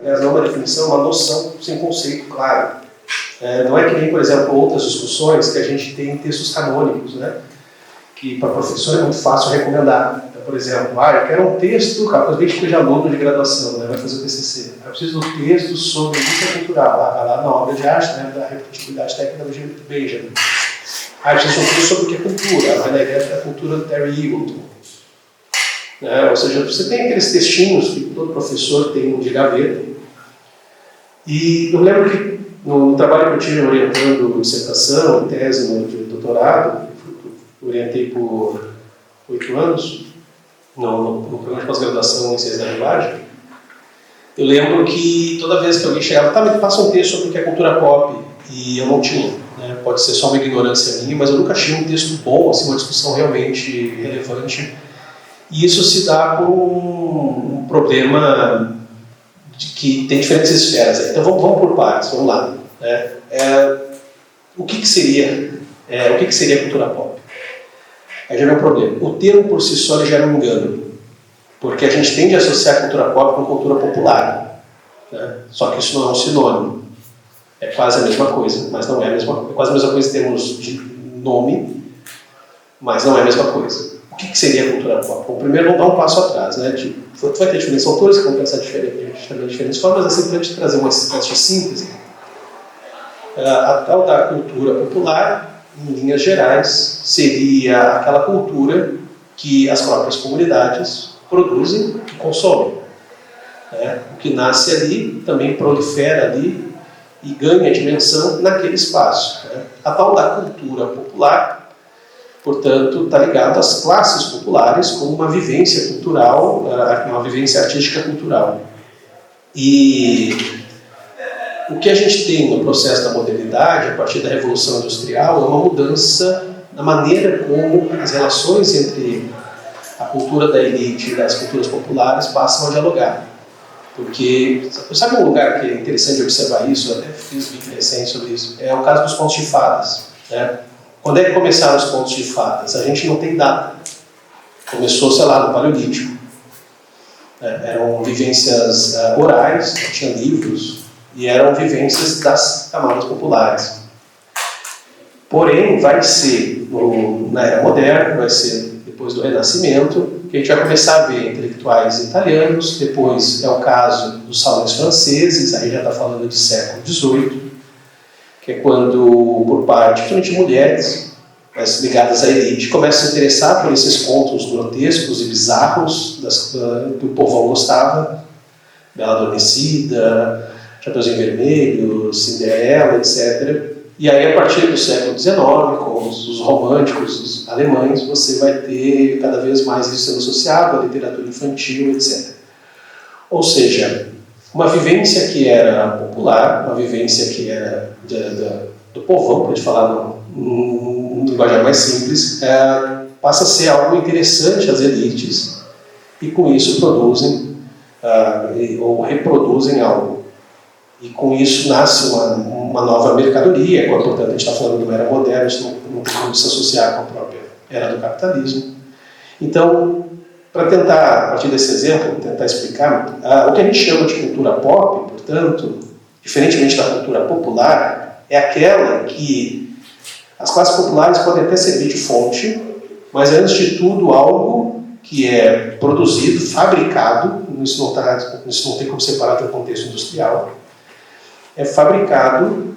Aliás, não é uma definição, é uma noção sem conceito claro. Não é que nem, por exemplo, outras discussões que a gente tem em textos canônicos, né? Que para professor é muito fácil recomendar. Então, por exemplo, eu quero um texto, capaz de de aluno de graduação, né? Vai fazer o TCC. Eu preciso do texto sobre indústria cultural. Vai lá na obra de arte, né? Da reprodutibilidade técnica do Benjamin. Eu preciso de um texto sobre o que é cultura. Vai na ideia da cultura do Terry Eagleton. Ou seja, você tem aqueles textinhos que todo professor tem de gaveta. E eu lembro que no trabalho que eu tive orientando dissertação, tese de doutorado, orientei por 8 anos, no programa de pós-graduação em Ciência da Linguagem, eu lembro que toda vez que alguém chegava, me passa um texto sobre o que é cultura pop, e eu não tinha. Né? Pode ser só uma ignorância minha, mas eu nunca achei um texto bom, assim, uma discussão realmente relevante. E isso se dá por um problema de que tem diferentes esferas. Então vamos por partes, vamos lá. O que seria cultura pop? Aí já vem um problema. O termo por si só gera um engano, porque a gente tende a associar a cultura pop com cultura popular. Né? Só que isso não é um sinônimo. É quase a mesma coisa, mas não é a mesma coisa. É quase a mesma coisa em termos de nome, mas não é a mesma coisa. O que seria a cultura pop? Bom, primeiro vamos dar um passo atrás. Né? Tu vai ter diferentes autores que vão pensar de diferentes formas, mas é simplesmente trazer uma espécie de síntese. A tal da cultura popular, em linhas gerais, seria aquela cultura que as próprias comunidades produzem e consomem. O que nasce ali também prolifera ali e ganha dimensão naquele espaço. A tal da cultura popular, portanto, está ligado às classes populares como uma vivência cultural, uma vivência artística cultural. E o que a gente tem no processo da modernidade, a partir da Revolução Industrial, é uma mudança na maneira como as relações entre a cultura da elite e as culturas populares passam a dialogar. Porque, sabe um lugar que é interessante de observar isso? Eu até fiz um vídeo recente sobre isso. É o caso dos contos de fadas. Quando é que começaram os contos de fadas? A gente não tem data. Começou, sei lá, no Paleolítico. Eram vivências orais, não tinha livros, e eram vivências das camadas populares. Porém, vai ser na Era Moderna, vai ser depois do Renascimento, que a gente vai começar a ver intelectuais italianos, depois é o caso dos salões franceses, aí já está falando de século XVIII, que é quando, por parte, principalmente mulheres, mas ligadas à elite, começam a se interessar por esses contos grotescos e bizarros que o povão gostava, Bela Adormecida, Chapeuzinho Vermelho, Cinderela, etc. E aí, a partir do século XIX, com os românticos, os alemães, você vai ter cada vez mais isso sendo associado à literatura infantil, etc. Ou seja, uma vivência que era popular, uma vivência que era do povão, para a gente falar num linguajar mais simples, passa a ser algo interessante às elites e com isso produzem ou reproduzem algo. E com isso nasce uma nova mercadoria, portanto a gente está falando de uma era moderna, isso não tem como se associar com a própria era do capitalismo. Então, para tentar, a partir desse exemplo, tentar explicar, o que a gente chama de cultura pop, portanto, diferentemente da cultura popular, é aquela que as classes populares podem até servir de fonte, mas é, antes de tudo, algo que é produzido, fabricado, isso não tem como separar do contexto industrial, é fabricado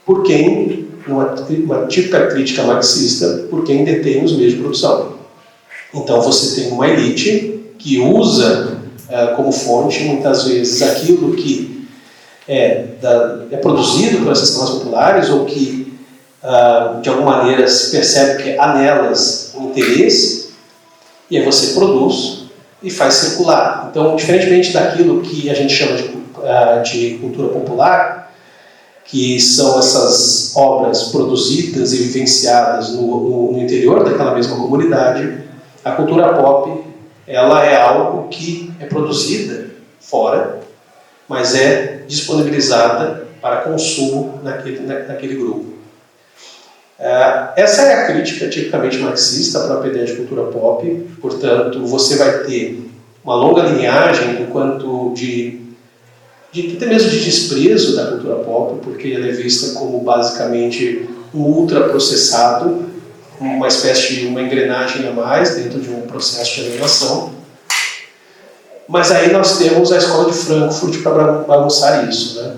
por quem, uma típica crítica marxista, por quem detém os meios de produção. Então você tem uma elite que usa como fonte, muitas vezes, aquilo que é produzido por essas classes populares ou que, de alguma maneira, se percebe que há nelas um interesse, e aí você produz e faz circular. Então, diferentemente daquilo que a gente chama de cultura popular, que são essas obras produzidas e vivenciadas no interior daquela mesma comunidade, a cultura pop, ela é algo que é produzida fora, mas é disponibilizada para consumo naquele grupo. Essa é a crítica tipicamente marxista à própria ideia de cultura pop. Portanto, você vai ter uma longa linhagem enquanto de até mesmo de desprezo da cultura pop, porque ela é vista como basicamente um ultraprocessado, uma espécie de uma engrenagem a mais dentro de um processo de alienação. Mas aí nós temos a escola de Frankfurt para bagunçar isso, né?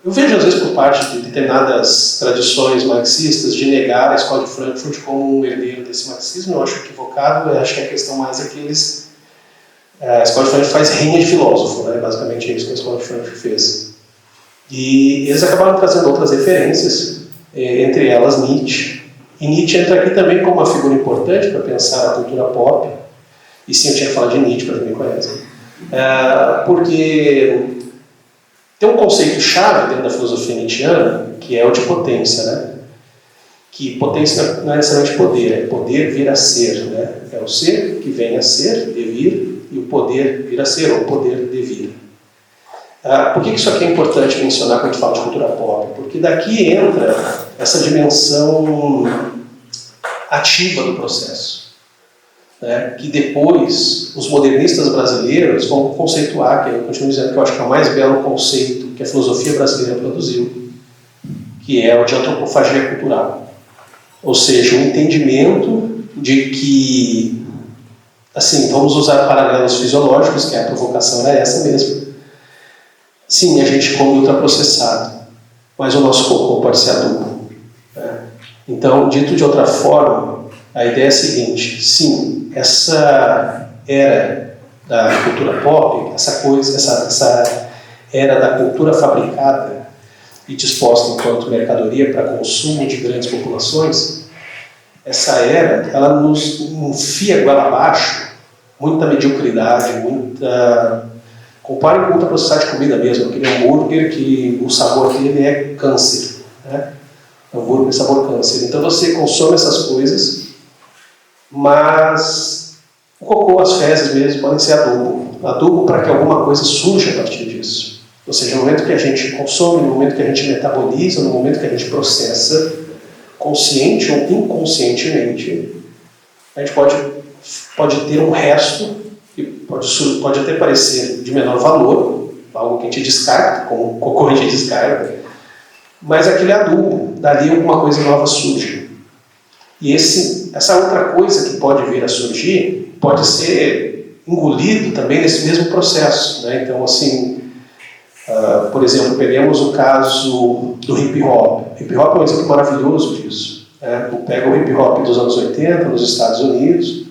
Eu vejo às vezes por parte de determinadas tradições marxistas de negar a escola de Frankfurt como um herdeiro desse marxismo. Eu acho equivocado, eu acho que a questão mais é que a escola de Frankfurt faz rinha de filósofo, né? Basicamente é isso que a escola de Frankfurt fez. E eles acabaram trazendo outras referências, entre elas Nietzsche. E Nietzsche entra aqui também como uma figura importante para pensar a cultura pop. E sim, eu tinha falado de Nietzsche, para quem me conhece. Porque tem um conceito-chave dentro da filosofia nietzschiana, que é o de potência, né? Que potência não é necessariamente poder, é poder vir a ser, né? É o ser que vem a ser, devir, e o poder vir a ser, ou o poder devir. Por que isso aqui é importante mencionar quando a gente fala de cultura pop? Porque daqui entra essa dimensão ativa do processo, né? Que depois os modernistas brasileiros vão conceituar, que eu continuo dizendo que eu acho que é o mais belo conceito que a filosofia brasileira produziu, que é o de antropofagia cultural. Ou seja, o entendimento de que, assim, vamos usar paralelos fisiológicos, que a provocação era essa mesmo. Sim, a gente come ultraprocessado, mas o nosso cocô pode ser adubo, né? Então, dito de outra forma, a ideia é a seguinte: sim, essa era da cultura pop, essa era da cultura fabricada e disposta enquanto mercadoria para consumo de grandes populações, essa era, ela nos enfia goela abaixo muita mediocridade, muita... Compare com ultraprocessado de comida mesmo, aquele hambúrguer que o sabor dele é câncer, né? Hambúrguer sabor câncer. Então você consome essas coisas, mas o cocô, as fezes mesmo, podem ser adubo. Adubo para que alguma coisa surja a partir disso. Ou seja, no momento que a gente consome, no momento que a gente metaboliza, no momento que a gente processa, consciente ou inconscientemente, a gente pode ter um resto que pode até parecer de menor valor, algo que a gente descarta, como o cocô a gente descarta, mas aquele adubo, dali alguma coisa nova surge. E essa outra coisa que pode vir a surgir pode ser engolido também nesse mesmo processo, né? Então, assim, por exemplo, peguemos o caso do hip-hop. Hip-hop é um exemplo maravilhoso disso, né? Pega o hip-hop dos anos 80, nos Estados Unidos.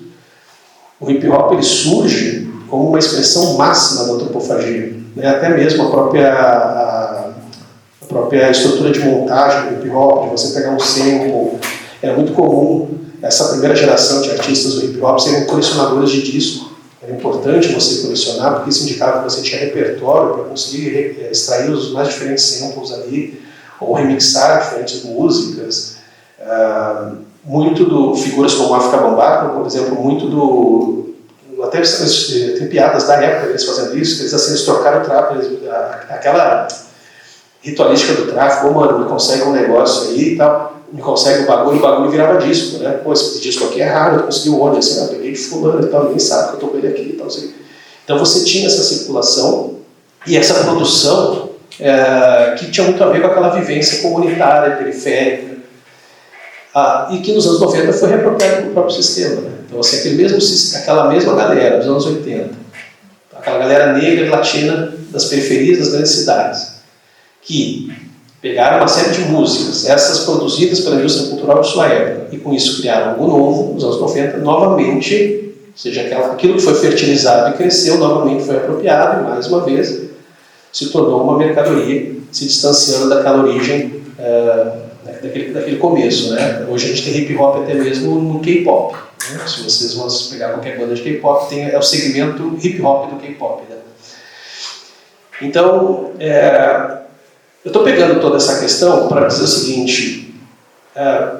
O hip-hop ele surge como uma expressão máxima da antropofagia, né? Até mesmo a própria estrutura de montagem do hip-hop, de você pegar um sample. Era muito comum essa primeira geração de artistas do hip-hop serem colecionadores de disco. Era importante você colecionar, porque isso indicava que você tinha repertório para conseguir extrair os mais diferentes samples ali, ou remixar diferentes músicas. Figuras como África Bambaataa, por exemplo, até tem piadas da época eles fazendo isso, que eles trocaram o tráfico, aquela ritualística do tráfico: mano, me consegue um negócio aí e tal, me consegue o bagulho virava disco, né? Pô, esse disco aqui é raro, eu consegui onde? Assim, eu peguei de fulano e tal, ninguém sabe que eu tô com ele aqui e tal, assim. Então você tinha essa circulação e essa produção que tinha muito a ver com aquela vivência comunitária, periférica, e que nos anos 90 foi reapropriado pelo próprio sistema, né? Então, assim, aquela mesma galera dos anos 80, aquela galera negra e latina das periferias das grandes cidades, que pegaram uma série de músicas, essas produzidas pela indústria cultural de sua época, e com isso criaram algo novo, nos anos 90, novamente, ou seja, aquilo que foi fertilizado e cresceu, novamente foi apropriado, e mais uma vez se tornou uma mercadoria, se distanciando daquela origem, daquele começo, né? Hoje a gente tem hip-hop até mesmo no K-pop, né? Se vocês vão pegar qualquer banda de K-pop, é o segmento hip-hop do K-pop, né? Então, eu estou pegando toda essa questão para dizer o seguinte: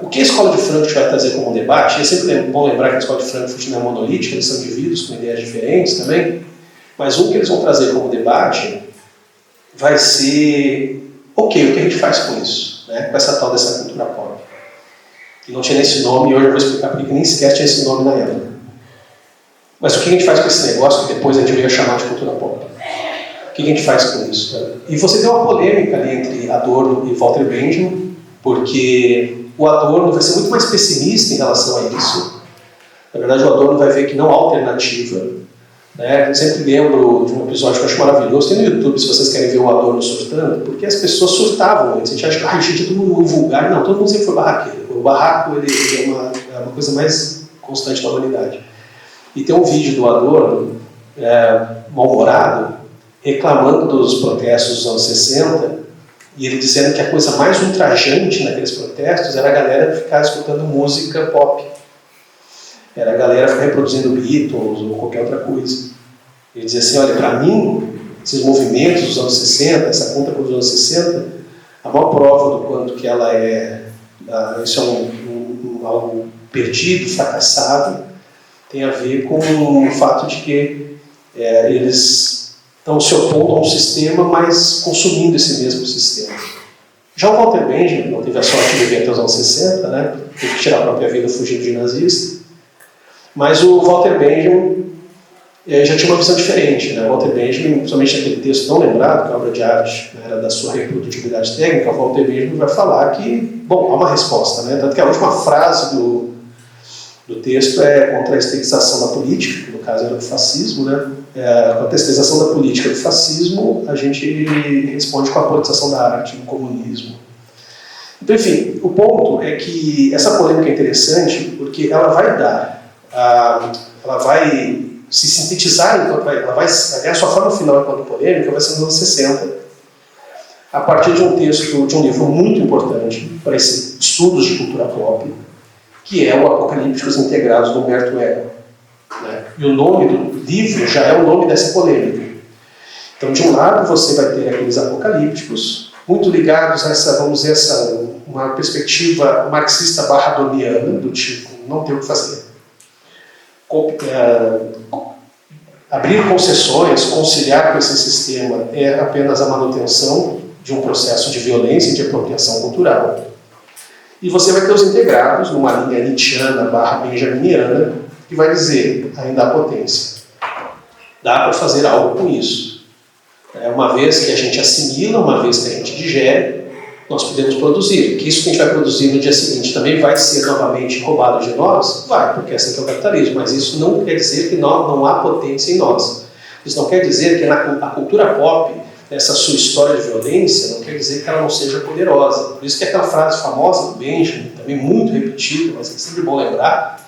o que a Escola de Frankfurt vai trazer como debate, é sempre bom lembrar que a Escola de Frankfurt não é monolítica, eles são indivíduos com ideias diferentes também, mas o que eles vão trazer como debate vai ser, o que a gente faz com isso, né? Com essa tal dessa cultura pop, que não tinha nem esse nome, e hoje eu vou explicar porque nem sequer tinha esse nome na época. Mas o que a gente faz com esse negócio que depois a gente veio chamar de cultura pop? que a gente faz com isso? Né? E você tem uma polêmica ali entre Adorno e Walter Benjamin, porque o Adorno vai ser muito mais pessimista em relação a isso. Na verdade, o Adorno vai ver que não há alternativa. Né? Eu sempre lembro de um episódio que eu acho maravilhoso, tem no YouTube se vocês querem ver o Adorno surtando, porque as pessoas surtavam antes. A gente acha que gente, é todo mundo vulgar. Não, todo mundo sempre foi barraqueiro. O barraco ele é uma coisa mais constante da humanidade. E tem um vídeo do Adorno, mal-humorado, reclamando dos protestos dos anos 60, e ele dizendo que a coisa mais ultrajante naqueles protestos era a galera ficar escutando música pop. Era a galera ficar reproduzindo Beatles ou qualquer outra coisa. Ele dizia assim, olha, para mim, esses movimentos dos anos 60, essa conta dos anos 60, a maior prova do quanto que ela isso é algo perdido, fracassado, tem a ver com o fato de que eles estão se opondo a um sistema, mas consumindo esse mesmo sistema. Já o Walter Benjamin não teve a sorte de viver até os anos 60, né? Teve que tirar a própria vida fugindo de nazista. Mas o Walter Benjamin já tinha uma visão diferente. Né? O Walter Benjamin, principalmente naquele texto tão lembrado, que a obra de arte era da sua reprodutibilidade técnica, o Walter Benjamin vai falar que, bom, há uma resposta. Né? Tanto que a última frase do texto é contra a estetização da política, que no caso era do fascismo, né? Contra a estetização da política do fascismo, a gente responde com a politização da arte, do comunismo. Então, enfim, o ponto é que essa polêmica é interessante porque ela vai se sintetizar, ela vai a sua forma final enquanto polêmica vai ser nos anos 60, a partir de um texto, de um livro muito importante para esses estudos de cultura pop, que é o Apocalípticos Integrados, do Humberto Eco. Né? E o nome do livro já é o nome dessa polêmica. Então, de um lado, você vai ter aqueles apocalípticos, muito ligados a uma perspectiva marxista/adorniana, do tipo, não tem o que fazer. Abrir concessões, conciliar com esse sistema é apenas a manutenção de um processo de violência e de apropriação cultural. E você vai ter os integrados numa linha nietzschiana/benjaminiana, que vai dizer, ainda há potência. Dá para fazer algo com isso. Uma vez que a gente assimila, uma vez que a gente digere, nós podemos produzir. Que isso que a gente vai produzir no dia seguinte também vai ser novamente roubado de nós? Vai, porque assim que é o capitalismo. Mas isso não quer dizer que não há potência em nós. Isso não quer dizer que a cultura pop, essa sua história de violência, não quer dizer que ela não seja poderosa. Por isso que aquela frase famosa do Benjamin, também muito repetida, mas é sempre bom lembrar,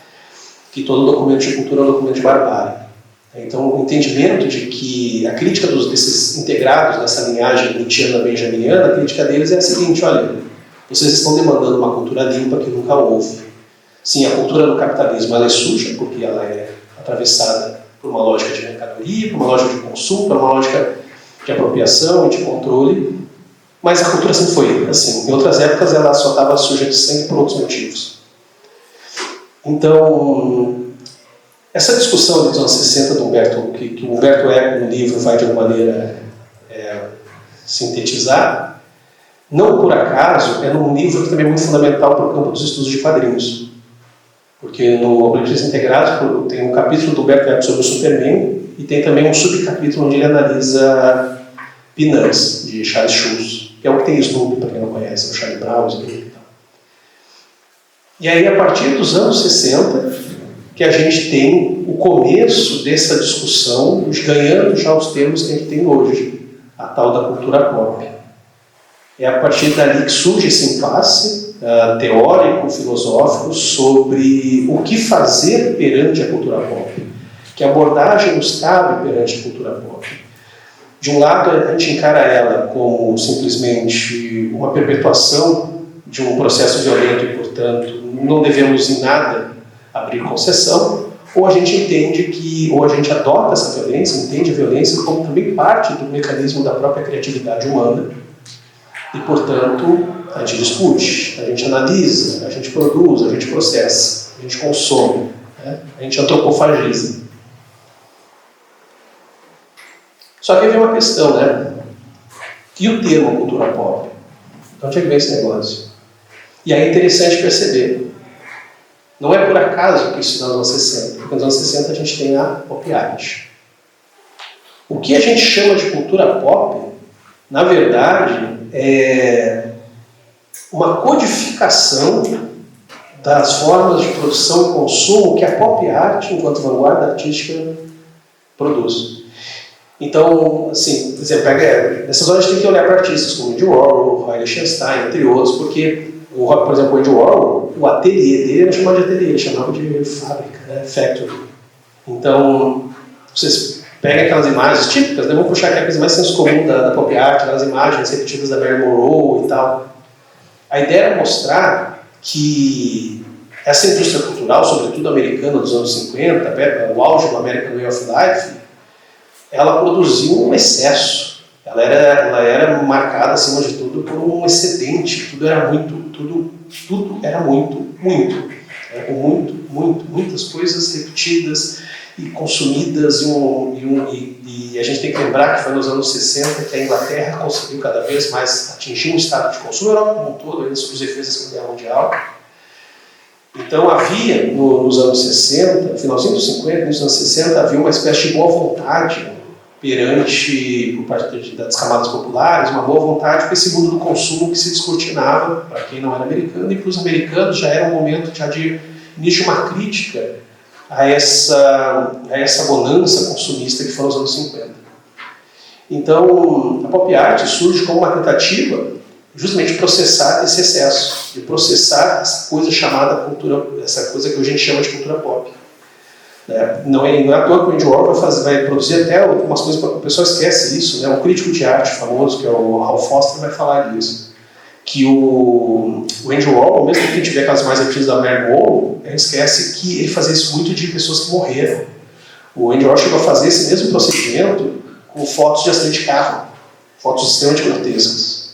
que todo documento de cultura é um documento de barbárie. Então, o entendimento de que a crítica desses integrados nessa linhagem nietzschiana-benjaminiana, a crítica deles é a seguinte, olha, vocês estão demandando uma cultura limpa que nunca houve. Sim, a cultura do capitalismo ela é suja, porque ela é atravessada por uma lógica de mercadoria, por uma lógica de consumo, por uma lógica de apropriação e de controle, mas a cultura sempre foi assim. Em outras épocas ela só estava suja de sangue por outros motivos. Então, essa discussão dos anos 60 do que o Humberto Eco no livro vai de alguma maneira sintetizar, não por acaso, é num livro que também é muito fundamental para o campo dos estudos de quadrinhos. Porque no Apocalípticos Integrados tem um capítulo do Humberto Eco sobre o Superman e tem também um subcapítulo onde ele analisa Peanuts, de Charles Schulz, que é o que tem Snoopy, para quem não conhece, o Charlie Brown, e tal. E aí, a partir dos anos 60, que a gente tem o começo dessa discussão, ganhando já os termos que a gente tem hoje, a tal da cultura pop. É a partir dali que surge esse impasse teórico, filosófico, sobre o que fazer perante a cultura pop. Que abordagem nos cabe perante a cultura pop. De um lado, a gente encara ela como simplesmente uma perpetuação de um processo violento e, portanto, não devemos em nada abrir concessão, ou a gente adota essa violência, entende a violência como também parte do mecanismo da própria criatividade humana, e, portanto, a gente discute, a gente analisa, a gente produz, a gente processa, a gente consome, né? A gente antropofagiza. Só que vem uma questão, né? E o termo cultura pop? Então, onde é que vem esse negócio? E aí é interessante perceber. Não é por acaso que isso nos anos 60, porque nos anos 60 a gente tem a pop art. O que a gente chama de cultura pop, na verdade, é uma codificação das formas de produção e consumo que a pop art, enquanto vanguarda artística, produz. Então, assim, por exemplo, nessas horas a gente tem que olhar para artistas como Andy Warhol, Roy Lichtenstein, entre outros, porque, por exemplo, o Andy Warhol, o ateliê dele não chamava de ateliê, ele chamava de fábrica, né? Factory. Então, vocês pegam aquelas imagens típicas, né? Vamos puxar aquelas mais senso comum da pop art, aquelas imagens repetidas da Marilyn Monroe e tal. A ideia era mostrar que essa indústria cultural, sobretudo americana dos anos 50, o auge do American Way of Life, ela produziu um excesso. Ela era marcada, acima de tudo, por um excedente. Tudo era muitas coisas repetidas e consumidas. E a gente tem que lembrar que foi nos anos 60 que a Inglaterra conseguiu cada vez mais atingir um estado de consumo, a Europa como um todo, ainda sob os efeitos da Segunda Guerra Mundial. Então havia, nos anos 60, finalzinho dos 50, nos anos 60, havia uma espécie de boa vontade por parte das camadas populares, uma boa vontade com esse mundo do consumo que se descortinava para quem não era americano, e para os americanos já era um momento já de início de uma crítica a essa bonança consumista que foram os anos 50. Então, a pop art surge como uma tentativa justamente de processar esse excesso, de processar essa coisa chamada cultura, essa coisa que a gente chama de cultura pop. Não é à toa que o Andy Warhol vai produzir até algumas coisas, o pessoal esquece isso, né? Um crítico de arte famoso, que é o Hal Foster, vai falar disso. Que o Andy Warhol, mesmo que tiver aquelas mais antigas da Marilyn Monroe, a gente esquece que ele fazia isso muito de pessoas que morreram. O Andy Warhol chegou a fazer esse mesmo procedimento com fotos de acidente de carro, fotos extremamente grotescas.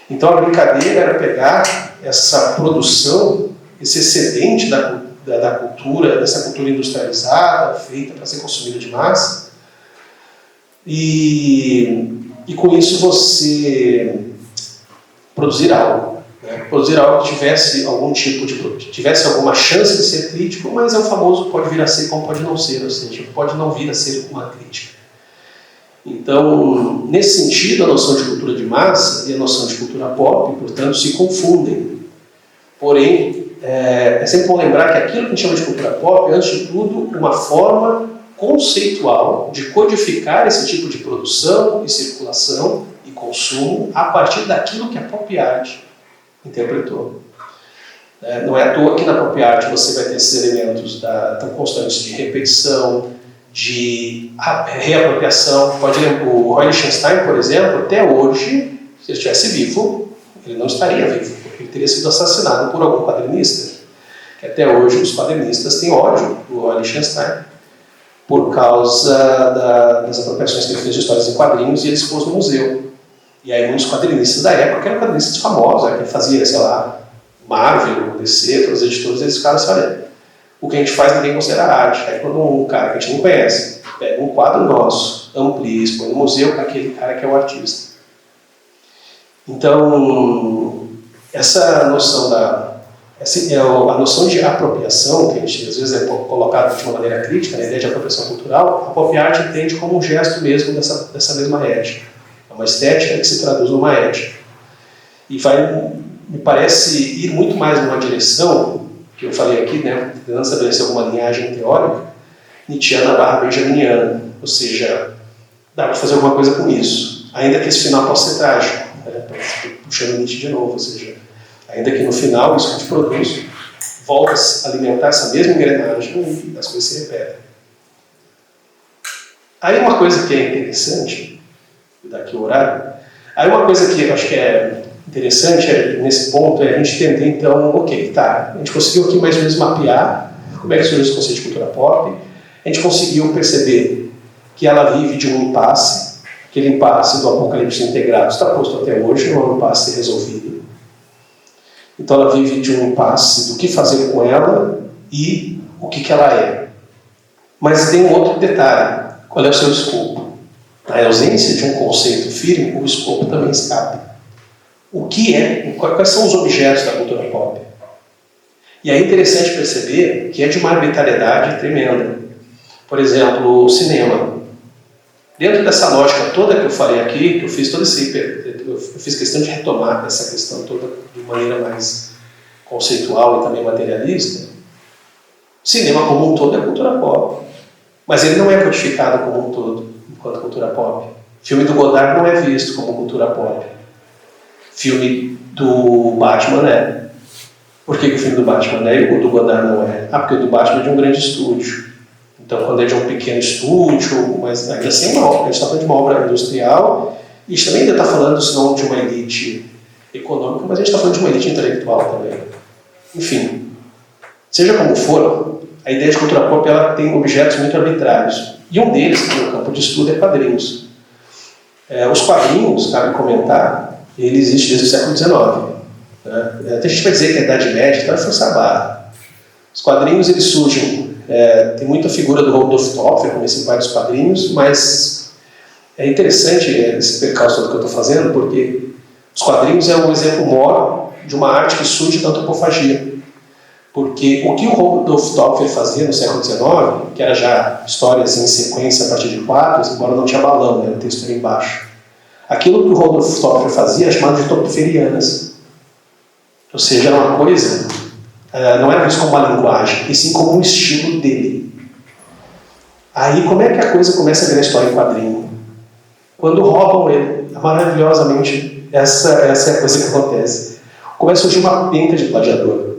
Então a brincadeira era pegar essa produção, esse excedente da cultura, dessa cultura industrializada, feita para ser consumida de massa, e com isso você produzir algo. Produzir algo que tivesse algum tipo tivesse alguma chance de ser crítico, mas é o famoso pode vir a ser como pode não ser, ou seja, pode não vir a ser uma crítica. Então, nesse sentido, a noção de cultura de massa e a noção de cultura pop, portanto, se confundem. Porém, é sempre bom lembrar que aquilo que a gente chama de cultura pop é, antes de tudo, uma forma conceitual de codificar esse tipo de produção e circulação e consumo a partir daquilo que a pop art interpretou. Não é à toa que na pop art você vai ter esses elementos tão constantes de repetição, de reapropriação. O Roy Lichtenstein, por exemplo, até hoje, se ele estivesse vivo, ele não estaria vivo, porque ele teria sido assassinado por algum quadrinista. Que até hoje os quadrinistas têm ódio do Roy Lichtenstein por causa das apropriações que ele fez de histórias em quadrinhos e ele expôs no museu. E aí muitos quadrinistas da época, que eram quadrinistas famosos, que fazia, sei lá, Marvel, DC, todos os editores, eles ficaram sabendo. O que a gente faz ninguém considera arte. Aí quando um cara que a gente não conhece pega um quadro nosso, amplia, expõe no museu com aquele cara que é o artista. Então, essa noção a noção de apropriação, que a gente às vezes é colocado de uma maneira crítica, a ideia de apropriação cultural, a pop art entende como um gesto mesmo dessa mesma ética. É uma estética que se traduz numa ética. E me parece ir muito mais numa direção, que eu falei aqui, né, tentando estabelecer alguma linhagem teórica, Nietzscheana/benjaminiana, ou seja, dá para fazer alguma coisa com isso, ainda que esse final possa ser trágico, puxando Nietzsche de novo, ou seja, ainda que no final isso que a gente produz volta a alimentar essa mesma engrenagem e as coisas se repetem. Aí uma coisa que é interessante, daqui o horário, aí uma coisa que eu acho que é interessante nesse ponto é a gente entender, então, ok, tá, a gente conseguiu aqui mais ou menos mapear como é que surge esse conceito de cultura pop, a gente conseguiu perceber que ela vive de um impasse, aquele impasse do apocalipse integrado está posto até hoje, não é um impasse resolvido. Então ela vive de um impasse do que fazer com ela e o que ela é. Mas tem um outro detalhe, qual é o seu escopo? Na ausência de um conceito firme, o escopo também escapa. O que é? Quais são os objetos da cultura pop? E é interessante perceber que é de uma arbitrariedade tremenda. Por exemplo, o cinema. Dentro dessa lógica toda que eu falei aqui, que eu fiz todo eu fiz questão de retomar essa questão toda de maneira mais conceitual e também materialista, o cinema como um todo é cultura pop. Mas ele não é codificado como um todo, enquanto cultura pop. O filme do Godard não é visto como cultura pop. Filme do Batman é. Por que o filme do Batman é e o do Godard não é? Porque o do Batman é de um grande estúdio. Então, quando é de um pequeno estúdio, mas ainda assim a gente está falando de uma obra industrial, e a gente também ainda está falando, se não de uma elite econômica, mas a gente está falando de uma elite intelectual também. Enfim, seja como for, a ideia de cultura pop ela tem objetos muito arbitrários. E um deles, que no campo de estudo, é quadrinhos. Os quadrinhos, cabe comentar, ele existe desde o século XIX. Né? Até a gente vai dizer que a Idade Média está forçar a barra. Os quadrinhos eles surgem. Tem muita figura do Rodolphe Topfer, conheci vários quadrinhos, mas é interessante esse percalço todo que eu estou fazendo, porque os quadrinhos é um exemplo maior de uma arte que surge da antropofagia. Porque o que o Rodolphe Topfer fazia no século XIX, que era já histórias em sequência a partir de quadros, embora não tinha balão, né, o texto era embaixo. Aquilo que o Rodolphe Topfer fazia é chamado de topferianas. Ou seja, era uma coisa... não era visto como uma linguagem, e sim como um estilo dele. Aí, como é que a coisa começa a virar história em quadrinho? Quando roubam ele, maravilhosamente, essa é a coisa que acontece. Começa a surgir uma penca de plagiador.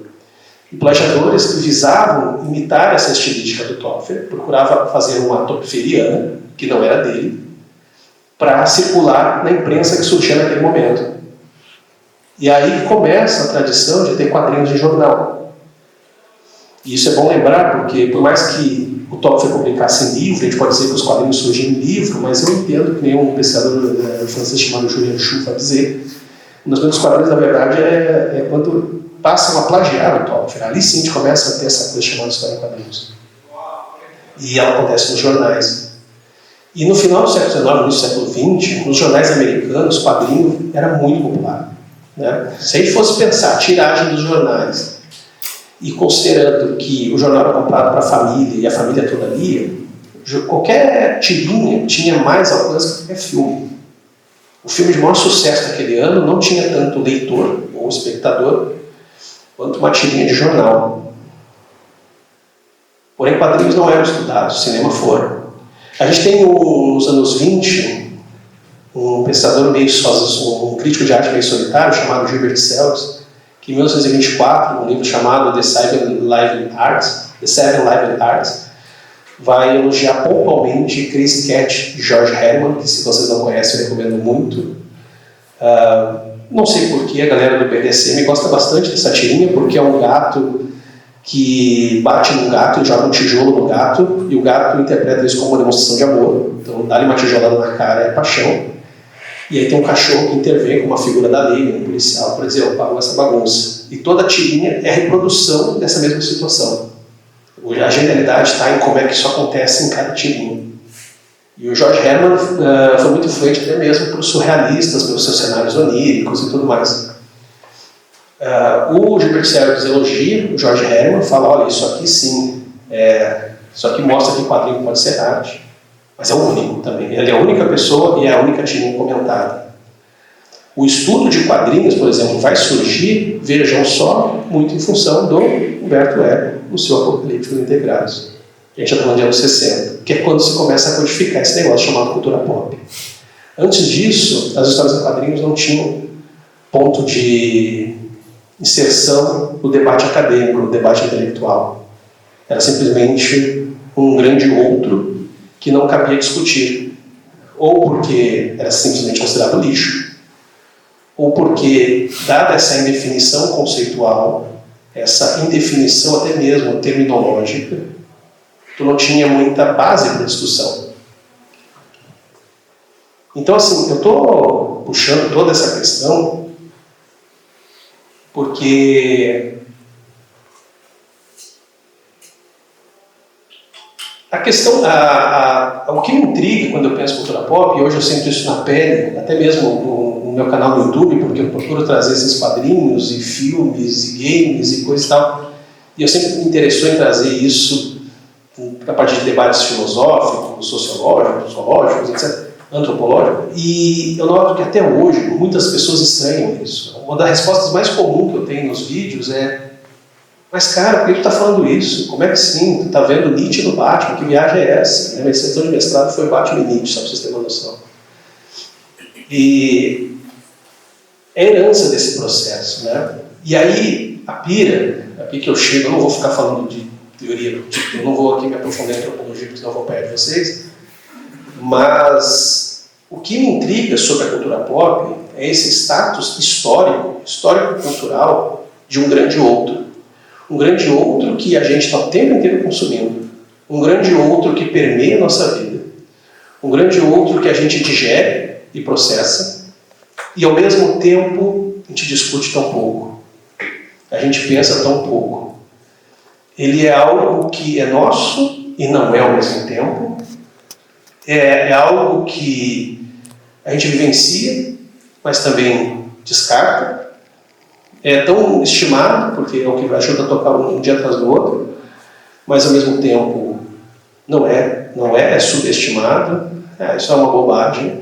E plagiadores que visavam imitar essa estilística do Topfer, procuravam fazer uma topferiana, que não era dele, para circular na imprensa que surgia naquele momento. E aí começa a tradição de ter quadrinhos de jornal. E isso é bom lembrar, porque por mais que o Topfer publicasse em livro, a gente pode dizer que os quadrinhos surgem em livro, mas eu entendo que nenhum pesquisador francês chamado Julien Chou vai dizer. Um dos meus quadrinhos, na verdade, é quando passam a plagiar o Topfer. Ali sim a gente começa a ter essa coisa chamada história em quadrinhos. E ela acontece nos jornais. E no final do século XIX, no século XX, nos jornais americanos, o quadrinho era muito popular. Né? Se a gente fosse pensar a tiragem dos jornais e considerando que o jornal era comprado para a família e a família toda lia, qualquer tirinha tinha mais alcance que qualquer filme. O filme de maior sucesso daquele ano não tinha tanto leitor ou espectador quanto uma tirinha de jornal. Porém, quadrinhos não eram estudados, cinema foram. A gente tem nos anos 20 um pensador meio sozinho, um crítico de arte meio solitário chamado Gilbert Sells, que em 1924, um livro chamado The Seven Lively Arts, vai elogiar pontualmente Chris Cat de George Herman, que se vocês não conhecem eu recomendo muito. Não sei porquê, a galera do BDSM gosta bastante dessa tirinha, porque é um gato que bate num gato e joga um tijolo no gato, e o gato interpreta isso como uma demonstração de amor. Então, dar-lhe uma tijolada na cara é paixão. E aí tem um cachorro que intervém com uma figura da lei, um policial, para dizer, parou essa bagunça. E toda a tirinha é a reprodução dessa mesma situação. A genialidade está em como é que isso acontece em cada tirinha. E o George Herman foi muito influente até mesmo para os surrealistas, pelos seus cenários oníricos e tudo mais. O Gilbert Sells elogia o George Herman, fala, olha, isso aqui sim, isso aqui mostra que o quadrinho pode ser arte, mas é o único também. Ele é a única pessoa e é a única tirinha comentada. O estudo de quadrinhos, por exemplo, vai surgir, vejam só, muito em função do Humberto Eco, no seu Apocalíptico Integrados. A gente está falando de anos 60, que é quando se começa a codificar esse negócio chamado cultura pop. Antes disso, as histórias em quadrinhos não tinham ponto de inserção no debate acadêmico, no debate intelectual. Era simplesmente um grande outro que não cabia discutir. Ou porque era simplesmente considerado lixo, ou porque, dada essa indefinição conceitual, essa indefinição até mesmo terminológica, tu não tinha muita base para discussão. Então, assim, eu estou puxando toda essa questão porque a questão, o que me intriga quando eu penso em cultura pop, e hoje eu sinto isso na pele, até mesmo no meu canal no YouTube, porque eu procuro trazer esses quadrinhos e filmes e games e coisa e tal, e eu sempre me interessou em trazer isso a partir de debates filosóficos, sociológicos, etc., antropológicos, e eu noto que até hoje muitas pessoas estranham isso. Uma das respostas mais comuns que eu tenho nos vídeos é: mas cara, por que tu está falando isso? Como é que sim? Tu está vendo Nietzsche no Batman? Que viagem é essa? Minha dissertação de mestrado foi Batman e Nietzsche, só para vocês terem uma noção. E é herança desse processo, né? E aí, aqui que eu chego, eu não vou ficar falando de teoria, tipo, eu não vou aqui me aprofundar em antropologia, porque senão eu vou perder vocês, mas o que me intriga sobre a cultura pop é esse status histórico-cultural de um grande outro. Um grande outro que a gente está o tempo inteiro consumindo. Um grande outro que permeia a nossa vida. Um grande outro que a gente digere e processa. E ao mesmo tempo a gente discute tão pouco. A gente pensa tão pouco. Ele é algo que é nosso e não é ao mesmo tempo. É algo que a gente vivencia, mas também descarta. É tão estimado, porque é o que ajuda a tocar um dia atrás do outro, mas ao mesmo tempo não é subestimado. Isso é uma bobagem.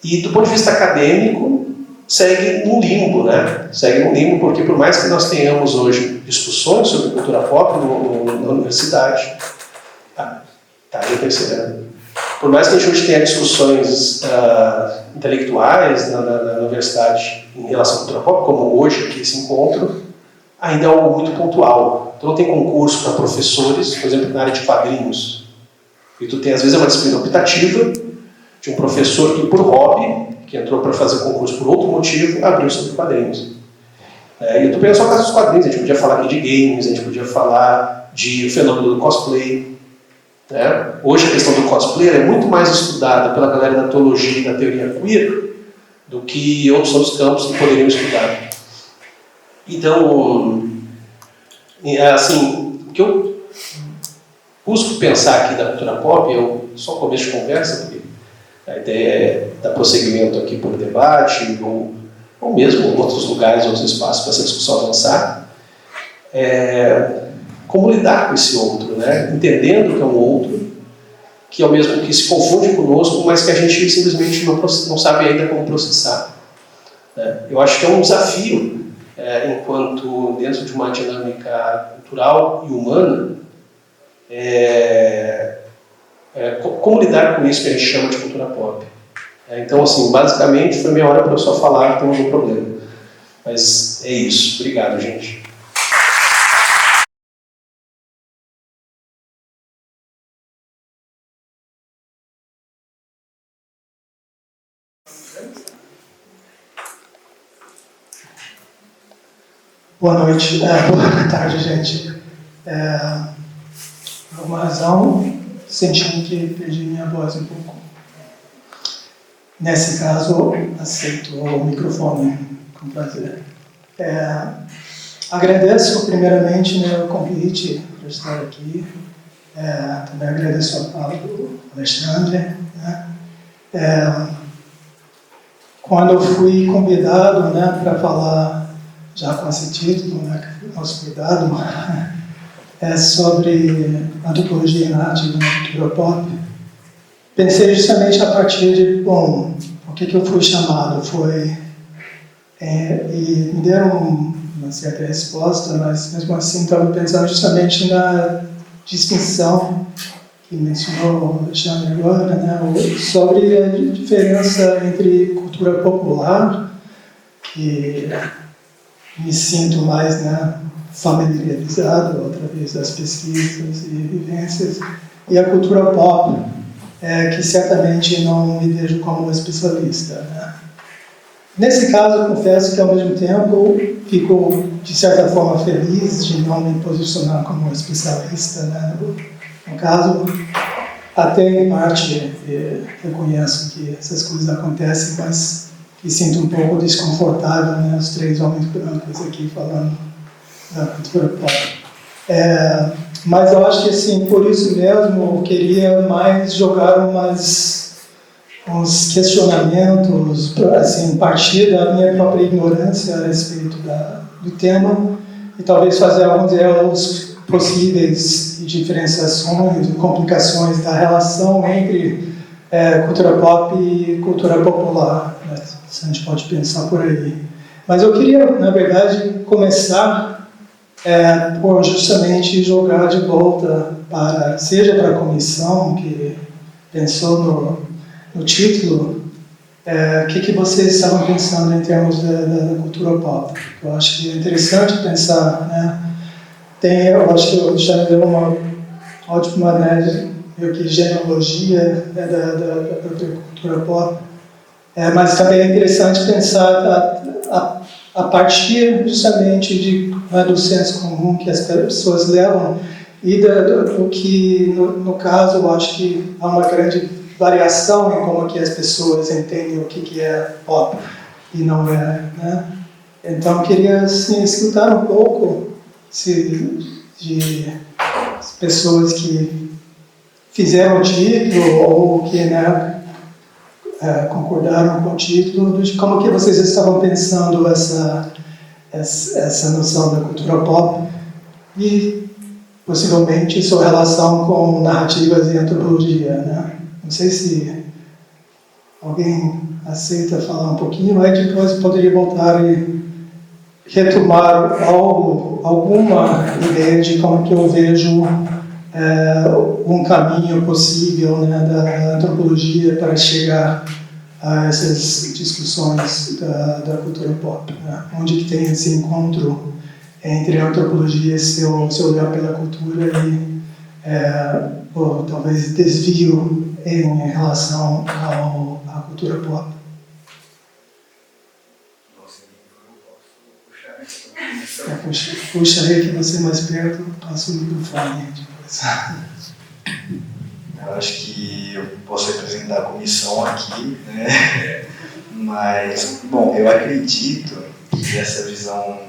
E do ponto de vista acadêmico, segue um limbo, né? Segue um limbo porque por mais que nós tenhamos hoje discussões sobre cultura pop na universidade, eu percebendo. Por mais que a gente hoje tenha discussões intelectuais na universidade em relação à cultura pop, como hoje aqui esse encontro, ainda é algo muito pontual. Então não tem concurso para professores, por exemplo, na área de quadrinhos. E tu tem, às vezes, uma disciplina optativa de um professor que, por hobby, que entrou para fazer concurso por outro motivo, abriu sobre quadrinhos. E eu estou pegando só o caso dos quadrinhos, a gente podia falar aqui de games, a gente podia falar de fenômeno do cosplay. Hoje a questão do cosplay é muito mais estudada pela galera da teologia e da teoria queer do que outros campos que poderiam estudar. Então, assim, o que eu busco pensar aqui da cultura pop, só começo de conversa, porque a ideia é dar prosseguimento aqui por debate, ou mesmo em outros lugares, outros espaços para essa discussão avançar, como lidar com esse outro, né? Entendendo que é um outro, que é o mesmo que se confunde conosco, mas que a gente simplesmente não sabe ainda como processar. Eu acho que é um desafio, enquanto dentro de uma dinâmica cultural e humana, como lidar com isso que a gente chama de cultura pop. Então, assim, basicamente foi meia hora para eu só falar, então não tem problema. Mas é isso. Obrigado, gente. Boa noite, boa tarde, gente. Por alguma razão, sentindo que perdi minha voz um pouco. Nesse caso, aceito o microfone com prazer. Agradeço, primeiramente, o convite para estar aqui. Também agradeço a fala do Alexandre. Quando eu fui convidado para falar, já com esse título, nosso cuidado, sobre antropologia e arte na cultura pop, pensei justamente a partir de, o que eu fui chamado? E me deram uma certa resposta, mas mesmo assim estava pensando justamente na distinção que mencionou o Alexandre agora, sobre a diferença entre cultura popular, que me sinto mais familiarizado através das pesquisas e vivências, e a cultura pop, que certamente não me vejo como especialista. Nesse caso, eu confesso que, ao mesmo tempo, fico, de certa forma, feliz de não me posicionar como especialista. No caso, até em parte, reconheço que essas coisas acontecem, mas me sinto um pouco desconfortável, os três homens brancos aqui falando da cultura pop. Mas eu acho que, assim, por isso mesmo, eu queria mais jogar uns questionamentos, assim, partir da minha própria ignorância a respeito do tema, e talvez fazer alguns erros possíveis diferenciações e complicações da relação entre cultura pop e cultura popular, né? Se a gente pode pensar por aí. Mas eu queria, na verdade, começar por justamente jogar de volta seja para a comissão que pensou no título, o que vocês estavam pensando em termos da cultura pop. Eu acho que é interessante pensar, né? Eu acho que o Alexandre deu uma ótima, né, genealogia da própria cultura pop, mas também é interessante pensar a partir justamente do senso comum que as pessoas levam e do que, no caso, eu acho que há uma grande variação em como que as pessoas entendem o que é pop e não é, né? Então, eu queria assim, escutar um pouco de pessoas que fizeram o título ou que, né, concordaram com o título, de como que vocês estavam pensando essa noção da cultura pop e possivelmente sua relação com narrativas e antropologia, né? Não sei se alguém aceita falar um pouquinho, mas depois poderia voltar e retomar alguma ideia de como que eu vejo um caminho possível, né, da antropologia para chegar a essas discussões da cultura pop, né? Onde que tem esse encontro entre a antropologia e seu olhar pela cultura e talvez desvio em relação à cultura pop. Puxa aí que você é mais perto, passa o microfone depois. Eu acho que eu posso representar a comissão aqui, né? Mas, bom, eu acredito que essa visão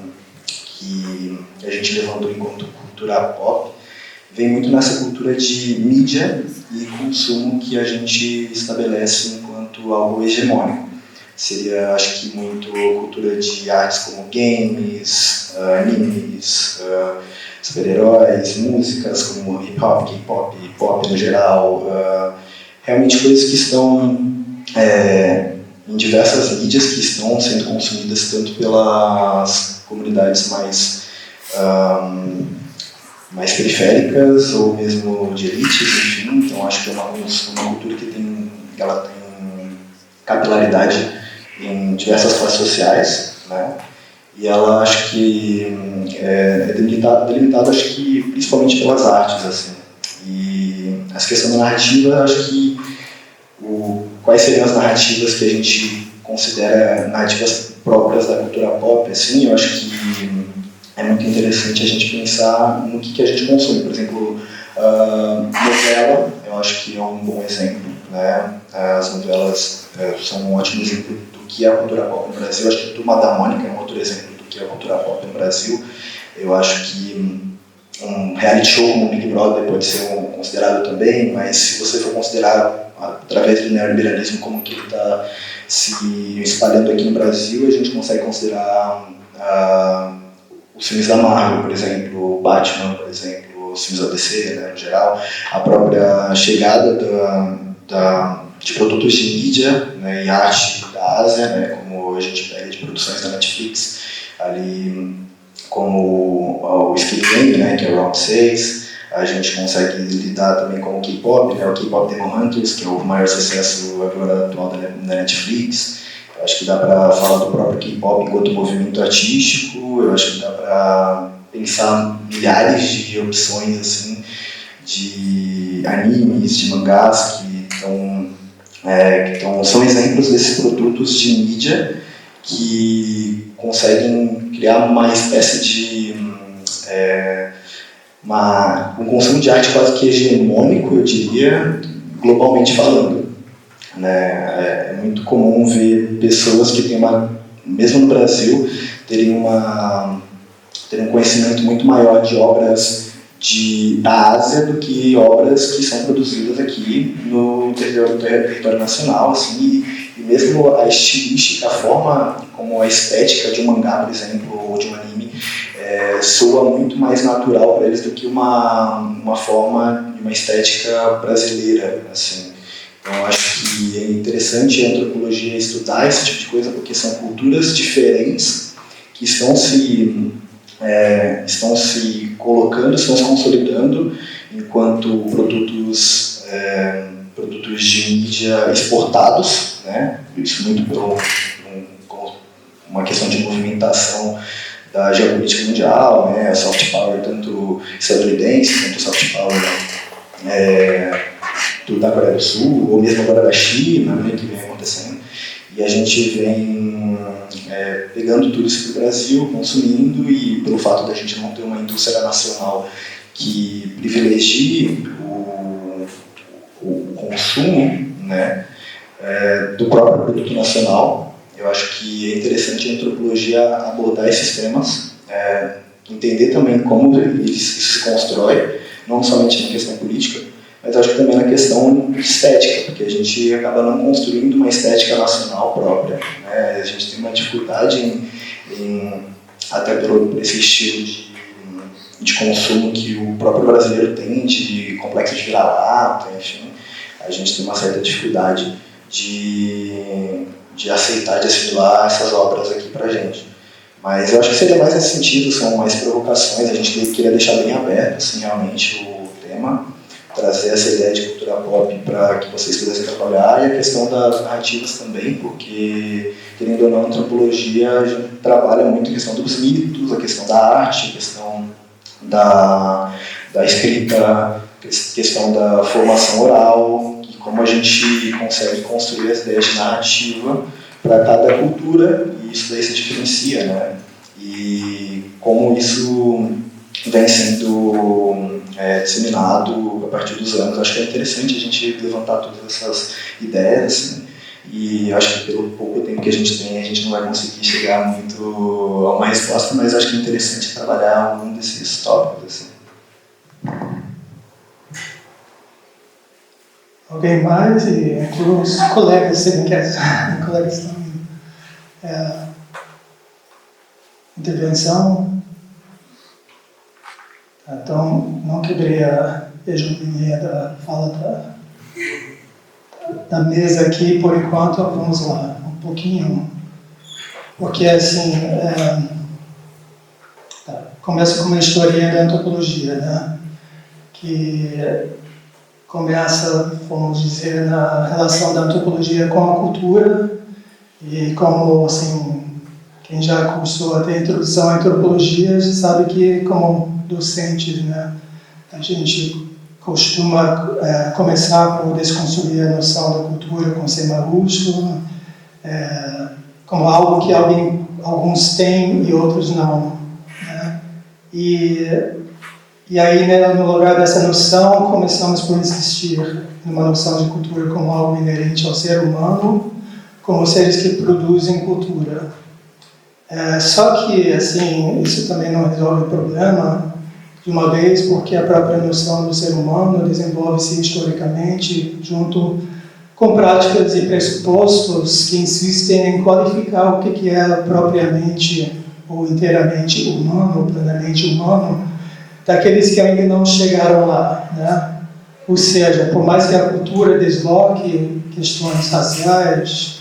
que a gente levantou enquanto cultura pop vem muito nessa cultura de mídia e consumo que a gente estabelece enquanto algo hegemônico. Seria, acho que, muito cultura de artes como games, animes, super-heróis, músicas como hip-hop, K-pop, pop no geral, realmente coisas que estão em diversas mídias que estão sendo consumidas tanto pelas comunidades mais periféricas ou mesmo de elites, enfim. Então acho que é uma cultura que ela tem capilaridade em diversas classes sociais, né? E ela acho que é delimitada acho que principalmente pelas artes, assim. E essa questão da narrativa, acho que quais seriam as narrativas que a gente considera narrativas próprias da cultura pop, assim, eu acho que é muito interessante a gente pensar no que a gente consome. Por exemplo, novela, eu acho que é um bom exemplo, né? As novelas são um ótimo exemplo do que é a cultura pop no Brasil. Eu acho que a Turma da Mônica é um outro exemplo do que é a cultura pop no Brasil. Eu acho que um reality show como o Big Brother pode ser considerado também, mas se você for considerar através do neoliberalismo como que ele está se espalhando aqui no Brasil, a gente consegue considerar os filmes da Marvel, por exemplo, o Batman, por exemplo, os filmes da DC, né, no geral, a própria chegada de produtos de mídia, né, e arte da Ásia, né, como a gente pega de produções da Netflix, ali como o Skip Game, né, que é o Round 6, a gente consegue lidar também com o K-pop, né, o K-pop Demon Hunters, que é o maior sucesso agora atual da Netflix. Eu acho que dá para falar do próprio K-pop enquanto movimento artístico. Eu acho que dá para pensar milhares de opções assim, de animes, de mangás que são exemplos desses produtos de mídia que conseguem criar uma espécie de um consumo de arte quase que hegemônico, eu diria, globalmente falando. Né? É muito comum ver pessoas que têm mesmo no Brasil, terem um conhecimento muito maior de obras da Ásia do que obras que são produzidas aqui no território nacional, assim, e mesmo a estilística, a forma como a estética de um mangá, por exemplo, ou de um anime, soa muito mais natural para eles do que uma forma, uma estética brasileira, assim. Então, eu acho que é interessante a antropologia estudar esse tipo de coisa, porque são culturas diferentes que estão se colocando, estão se consolidando enquanto produtos de mídia exportados, né? Isso muito por uma questão de movimentação da geopolítica mundial, né? A soft power tanto estadunidense quanto soft power da Coreia do Sul, ou mesmo agora da China, né, que vem acontecendo. E a gente vem pegando tudo isso para o Brasil, consumindo, e pelo fato da gente não ter uma indústria nacional que privilegie o consumo, né, do próprio produto nacional, eu acho que é interessante a antropologia abordar esses temas, entender também como isso se constrói, não somente na questão política, mas acho que também na questão estética, porque a gente acaba não construindo uma estética nacional própria, né? A gente tem uma dificuldade até por esse estilo de consumo que o próprio brasileiro tem, de complexo de vira-lata, enfim, a gente tem uma certa dificuldade de aceitar, de assimilar essas obras aqui pra gente. Mas eu acho que seria mais nesse sentido, são mais provocações, a gente queria deixar bem aberto, assim, realmente, o tema, trazer essa ideia de cultura pop para que vocês pudessem trabalhar, e a questão das narrativas também, porque, querendo ou não, a antropologia a gente trabalha muito a questão dos mitos, a questão da arte, a questão da escrita, a questão da formação oral, e como a gente consegue construir as ideias de narrativa para cada cultura, e isso daí se diferencia, né? E como isso vem sendo disseminado a partir dos anos. Acho que é interessante a gente levantar todas essas ideias, assim, e acho que pelo pouco tempo que a gente tem, a gente não vai conseguir chegar muito a uma resposta, mas acho que é interessante trabalhar algum desses tópicos, assim. Alguém mais? E os colegas, se não quer, colegas também. Intervenção. Então, não quebrei a hegemonia da fala da mesa aqui, por enquanto. Vamos lá, um pouquinho. Porque, assim, começa com uma historinha da antropologia, né? Que começa, vamos dizer, na relação da antropologia com a cultura, e como, assim, quem já cursou até a introdução à antropologia já sabe que, como docentes, né, a gente costuma começar por desconstruir a noção da cultura com C maiúsculo, como algo que alguns têm e outros não, né? E aí, né, no lugar dessa noção, começamos por insistir numa noção de cultura como algo inerente ao ser humano, como seres que produzem cultura. Só que, assim, isso também não resolve o problema, de uma vez, porque a própria noção do ser humano desenvolve-se historicamente junto com práticas e pressupostos que insistem em qualificar o que é propriamente ou inteiramente humano, ou plenamente humano, daqueles que ainda não chegaram lá, né? Ou seja, por mais que a cultura desloque questões raciais,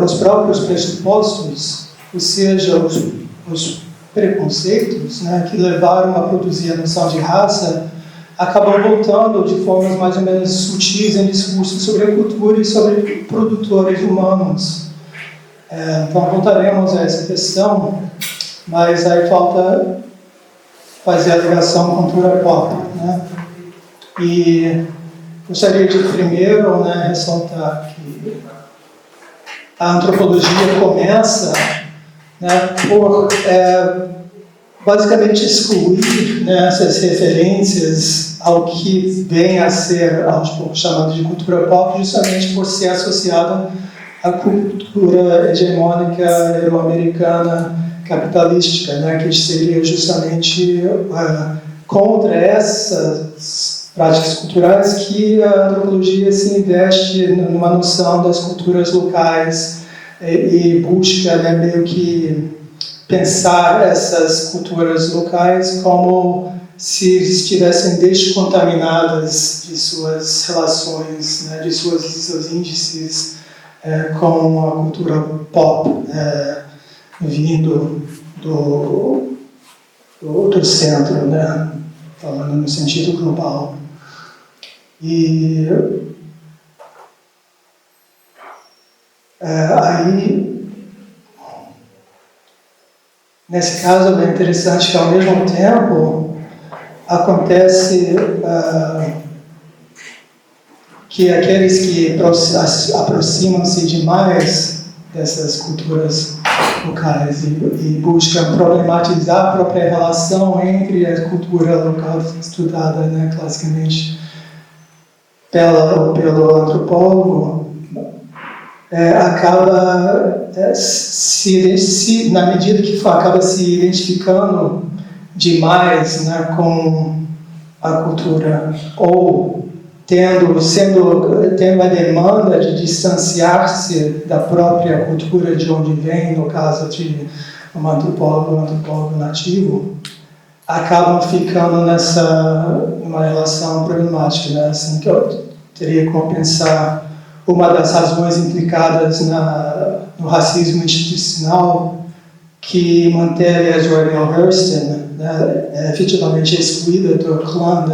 os próprios pressupostos, ou seja, os preconceitos, né, que levaram a produzir a noção de raça, acabam voltando de formas mais ou menos sutis em discursos sobre a cultura e sobre produtores humanos. Então voltaremos a essa questão, mas aí falta fazer a ligação com a cultura pop, né? E gostaria de primeiro, né, ressaltar que a antropologia começa, né, por basicamente excluir, né, essas referências ao que vem a ser aos poucos chamado de cultura pop, justamente por ser associada à cultura hegemônica euro-americana capitalística, né, que seria justamente contra essas práticas culturais que a antropologia se investe numa noção das culturas locais e busca, né, meio que pensar essas culturas locais como se estivessem descontaminadas de suas relações, né, de seus índices com a cultura pop, vindo do centro, né, falando no sentido global. E aí, nesse caso, é interessante que, ao mesmo tempo, acontece que aqueles que aproximam-se demais dessas culturas locais e buscam problematizar a própria relação entre a cultura local estudada, né, classicamente pelo antropólogo, acaba na medida que acaba se identificando demais, né, com a cultura, ou tendo a demanda de distanciar-se da própria cultura de onde vem, no caso de um antropólogo nativo, acabam ficando numa relação problemática, né? Assim, que eu teria como pensar uma das razões implicadas no racismo institucional que manteve a Zora Neale Hurston, né, efetivamente excluída do clã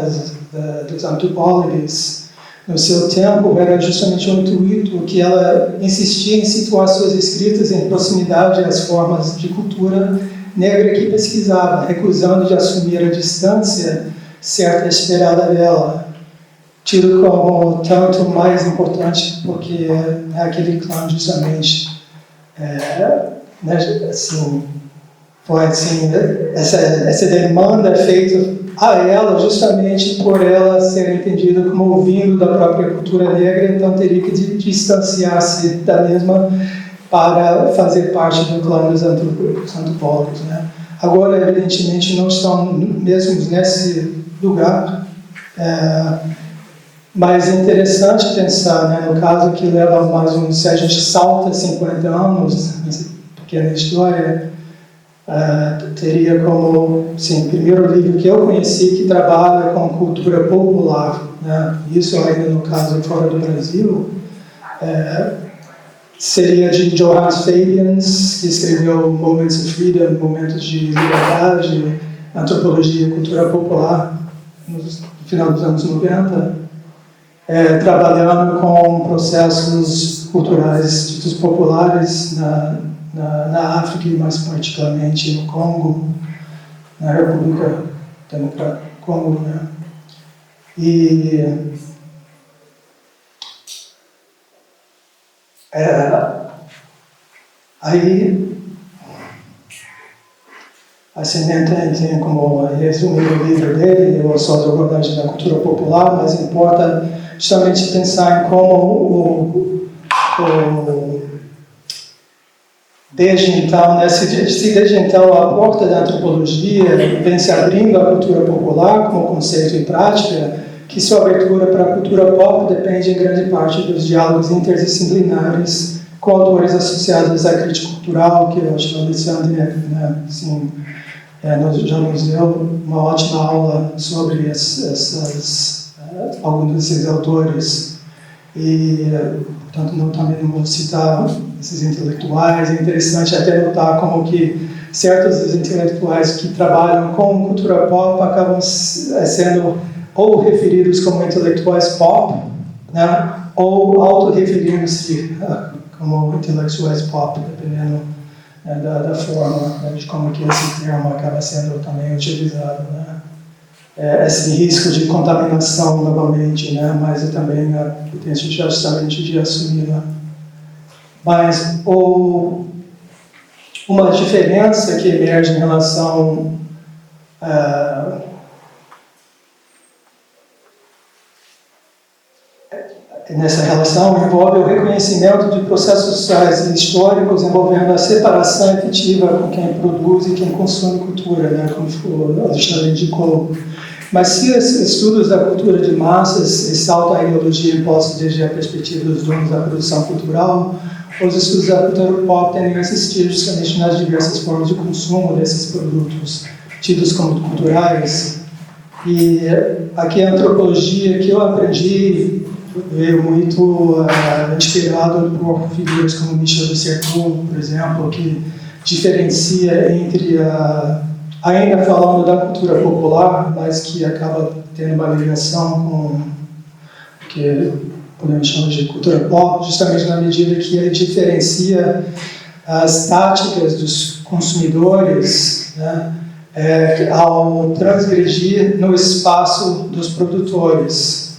dos antropólogos no seu tempo, era justamente o intuito que ela insistia em situar suas escritas em proximidade às formas de cultura negra que pesquisava, recusando de assumir a distância certa esperada dela, tido como tanto mais importante porque é aquele clã justamente, né, assim, foi assim, essa demanda é feita a ela justamente por ela ser entendida como vindo da própria cultura negra, então teria que distanciar-se da mesma para fazer parte do clã dos antropólogos, né? Agora, evidentemente, não estão mesmo nesse lugar, mas é interessante pensar, né, no caso que leva se a gente salta 50 anos, nessa pequena história, teria como, sim, o primeiro livro que eu conheci que trabalha com cultura popular, né, isso ainda no caso fora do Brasil, seria de Johannes Fabians, que escreveu Moments of Freedom, Momentos de Liberdade, Antropologia e Cultura Popular, no final dos anos 90, trabalhando com processos culturais ditos populares na África e mais particularmente no Congo, na República Democrática do Congo, né? E aí assim, tem como resumir o livro dele, ou só as abordagens da cultura popular, mas importa justamente pensar em como desde então, desde então a porta da antropologia vem se abrindo à cultura popular como conceito e prática, que sua abertura para a cultura pop depende em grande parte dos diálogos interdisciplinares com autores associados à crítica cultural, que eu acho que o Alexandre, né, assim, já nos deu uma ótima aula sobre alguns desses autores. E, portanto, também não vou citar esses intelectuais. É interessante até notar como que certos dos intelectuais que trabalham com cultura pop acabam sendo ou referidos como intelectuais pop, né, ou auto-referindo-se como intelectuais pop, dependendo da forma, né, de como que esse termo acaba sendo também utilizado, né. Esse risco de contaminação novamente, né, mas também a potência justamente de assumir, né. Mas uma diferença que emerge em relação nessa relação envolve o reconhecimento de processos sociais e históricos envolvendo a separação efetiva com quem produz e quem consome cultura, né, como o Alexandre indicou. Mas se esses estudos da cultura de massas ressaltam a ideologia imposta desde a perspectiva dos donos da produção cultural, os estudos da cultura pop tendem a assistir justamente nas diversas formas de consumo desses produtos tidos como culturais. E aqui a antropologia que eu aprendi veio muito inspirado por figuras como Michel de Certeau, por exemplo, que diferencia entre ainda falando da cultura popular, mas que acaba tendo uma ligação com o que podemos chamar de cultura pop, justamente na medida que ele diferencia as táticas dos consumidores, né, ao transgredir no espaço dos produtores,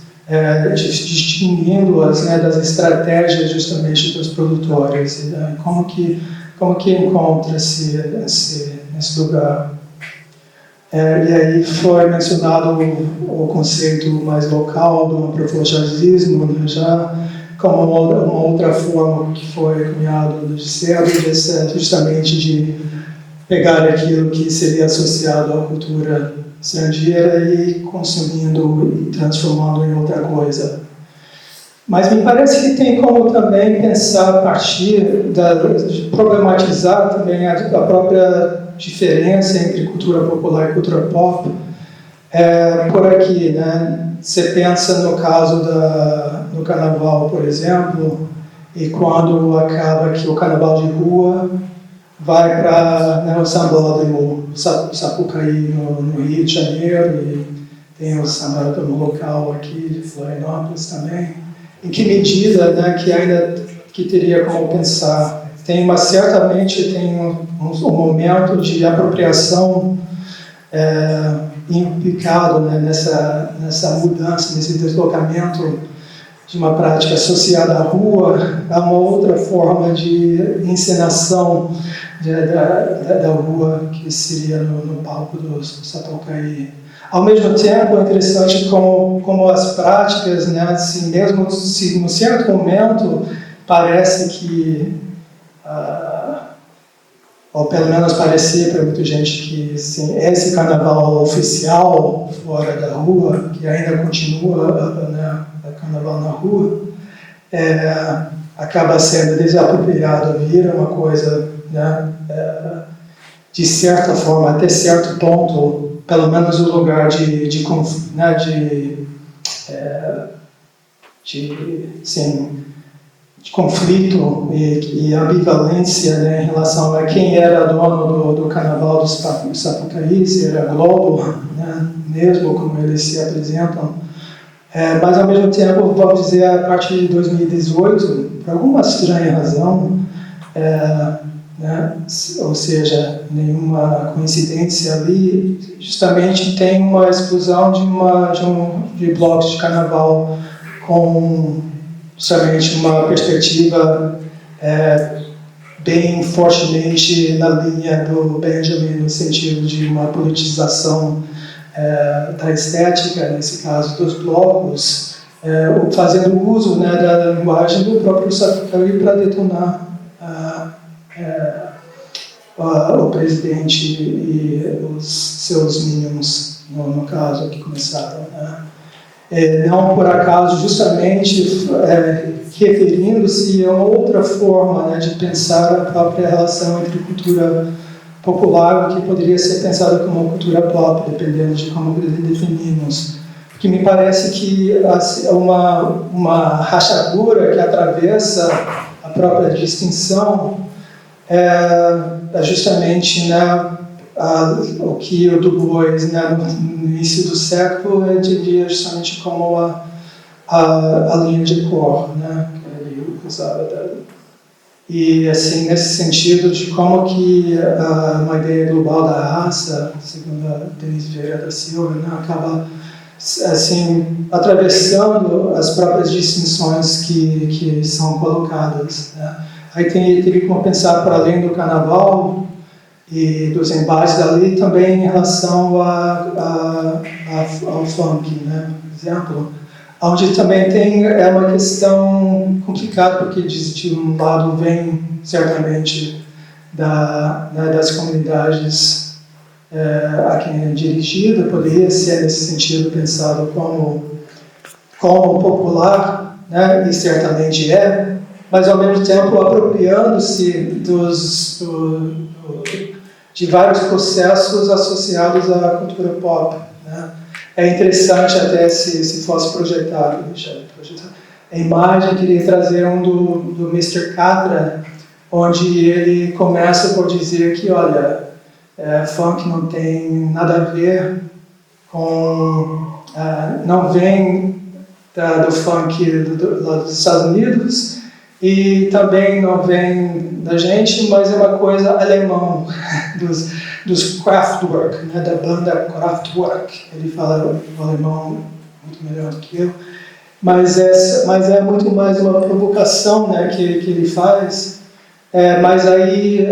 distinguindo-as, né, das estratégias justamente dos produtores. Né, como que encontra-se nesse lugar? E aí foi mencionado o conceito mais local do antropofagismo, né, já como uma outra forma que foi cunhado do Giselo, justamente de pegar aquilo que seria associado à cultura estrangeira e consumindo e transformando em outra coisa. Mas me parece que tem como também pensar a partir de problematizar também a própria diferença entre cultura popular e cultura pop. Por aqui, né? Você pensa no caso do carnaval, por exemplo, e quando acaba que o carnaval de rua vai para, né, o sambódromo Sapucaí no Rio de Janeiro, e tem o sambódromo local aqui de Florianópolis também. Em que medida, né, que teria como pensar? Certamente tem um momento de apropriação implicado, né, nessa mudança, nesse deslocamento de uma prática associada à rua a uma outra forma de encenação da rua, que seria no palco do Sapucaí. Ao mesmo tempo, é interessante como as práticas, né, assim, mesmo se em um certo momento parece que, ou pelo menos parecia para muita gente que, assim, esse carnaval oficial fora da rua, que ainda continua, né, carnaval na rua, acaba sendo desapropriado, vira uma coisa, né, de certa forma, até certo ponto, pelo menos o lugar de conflito e ambivalência, né, em relação a quem era dono do carnaval do Sapucaí, se era Globo, né, mesmo como eles se apresentam. Mas, ao mesmo tempo, vamos dizer, a partir de 2018, por alguma estranha razão, né, ou seja, nenhuma coincidência ali, justamente tem uma explosão de blocos de carnaval com justamente uma perspectiva bem fortemente na linha do Benjamin, no sentido de uma politização da estética, nesse caso dos blocos, fazendo uso, né, da linguagem do próprio Sapucaí para detonar o presidente e os seus minions, no caso, que começaram. Né? Não por acaso, justamente referindo-se a uma outra forma, né, de pensar a própria relação entre cultura popular, que poderia ser pensada como uma cultura pop, dependendo de como definimos. Porque me parece que uma rachadura que atravessa a própria distinção é justamente, né, o que o Du Bois, né, no início do século, entendia justamente como a linha de cor, né, que ele usava. E, assim, nesse sentido de como que uma ideia global da raça, segundo a Denise Vieira da Silva, né, acaba, assim, atravessando as próprias distinções que são colocadas. Né? Aí teria como pensar, para além do carnaval e dos embates dali, também em relação ao funk, né, por exemplo, onde também tem uma questão complicada, porque de um lado vem certamente das comunidades a quem é dirigida, poderia ser nesse sentido pensado como popular, né, e certamente mas ao mesmo tempo apropriando-se de vários processos associados à cultura pop, né? É interessante até se fosse projetado. A imagem queria trazer do Mr. Catra, onde ele começa por dizer que, olha, funk não tem nada a ver com... não vem do funk lá dos Estados Unidos e também não vem da gente, mas é uma coisa alemã, dos Kraftwerk, né, da banda Kraftwerk. Ele fala o alemão muito melhor do que eu. Mas é muito mais uma provocação, né, que ele faz, mas aí,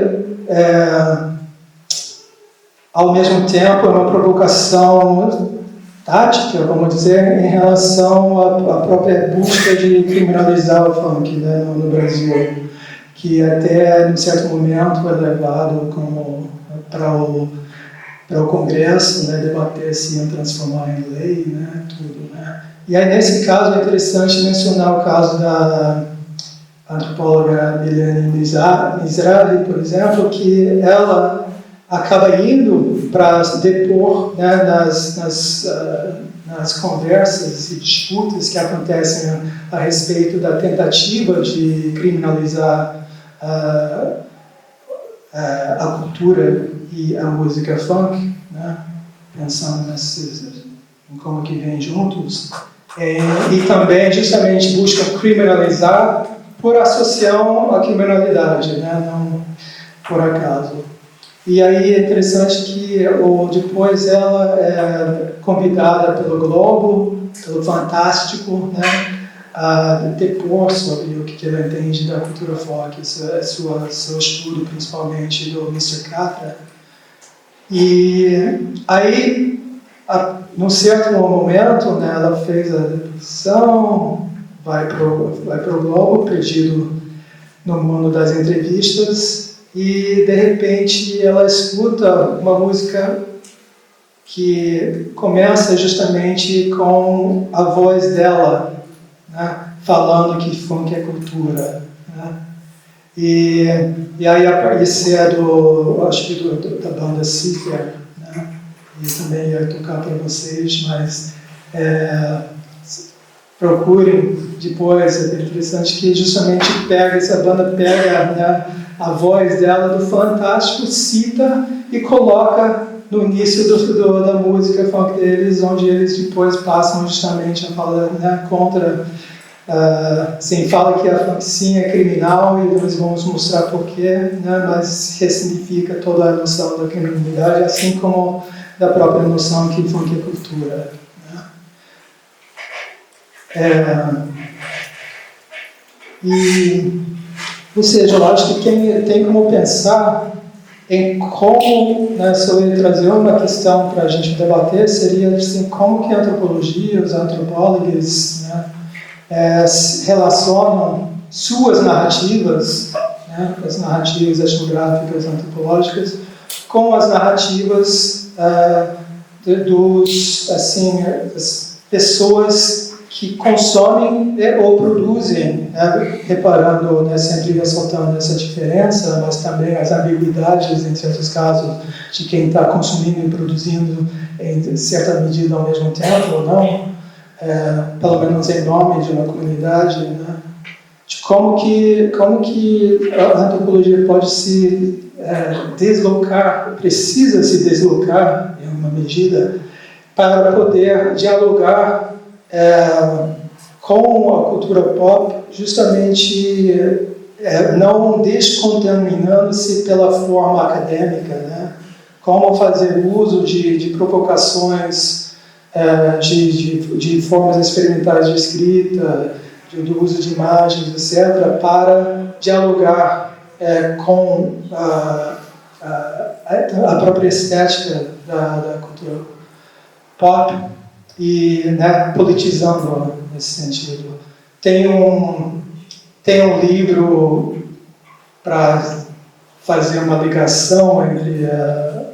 ao mesmo tempo, é uma provocação tática, vamos dizer, em relação à própria busca de criminalizar o funk, né, no Brasil, que até, em certo momento, é levado para o Congresso, né, debater se iam transformar em lei, né, tudo, né. E aí, nesse caso, é interessante mencionar o caso da antropóloga Milene Mizrahi, por exemplo, que ela acaba indo para depor, né, nas conversas e disputas que acontecem a respeito da tentativa de criminalizar a cultura e a música funk, né, pensando em como que vem juntos, e também justamente buscam criminalizar por associação à criminalidade, né, não por acaso. E aí é interessante que depois ela é convidada pelo Globo, pelo Fantástico, né, a depor sobre o que ela entende da cultura folk, seu estudo principalmente do Mr. Catra. E aí, num certo momento, né, ela fez a deposição, vai pro Globo, perdido no mundo das entrevistas, e de repente ela escuta uma música que começa justamente com a voz dela, né, falando que funk é cultura, né? E aí esse acho que da banda Cipher, né? E também ia tocar para vocês, mas procurem depois, é interessante que justamente essa banda pega, né, a voz dela do Fantástico, cita e coloca no início da música funk deles, onde eles depois passam justamente a falar, né, contra, fala que a funk sim é criminal e nós vamos mostrar porquê, né, mas ressignifica toda a noção da criminalidade, assim como da própria noção que funk é cultura. Ou seja, eu acho que tem como pensar em como, né, se eu ia trazer uma questão para a gente debater, seria assim, como que a antropologia, os antropólogos, né, relacionam suas narrativas, né, as narrativas etnográficas, antropológicas, com as narrativas das pessoas que consomem ou produzem, né, reparando, né, sempre ressaltando essa diferença, mas também as ambiguidades, em certos casos, de quem está consumindo e produzindo em certa medida ao mesmo tempo ou não, pelo menos em nome de uma comunidade, né, de como que a antropologia pode se deslocar, precisa se deslocar, em uma medida, para poder dialogar com a cultura pop, justamente não descontaminando-se pela forma acadêmica, né? Como fazer uso de provocações, de formas experimentais de escrita, do uso de imagens, etc., para dialogar com a própria estética da cultura pop, e, né, politizando nesse sentido. Tem um livro para fazer uma ligação entre a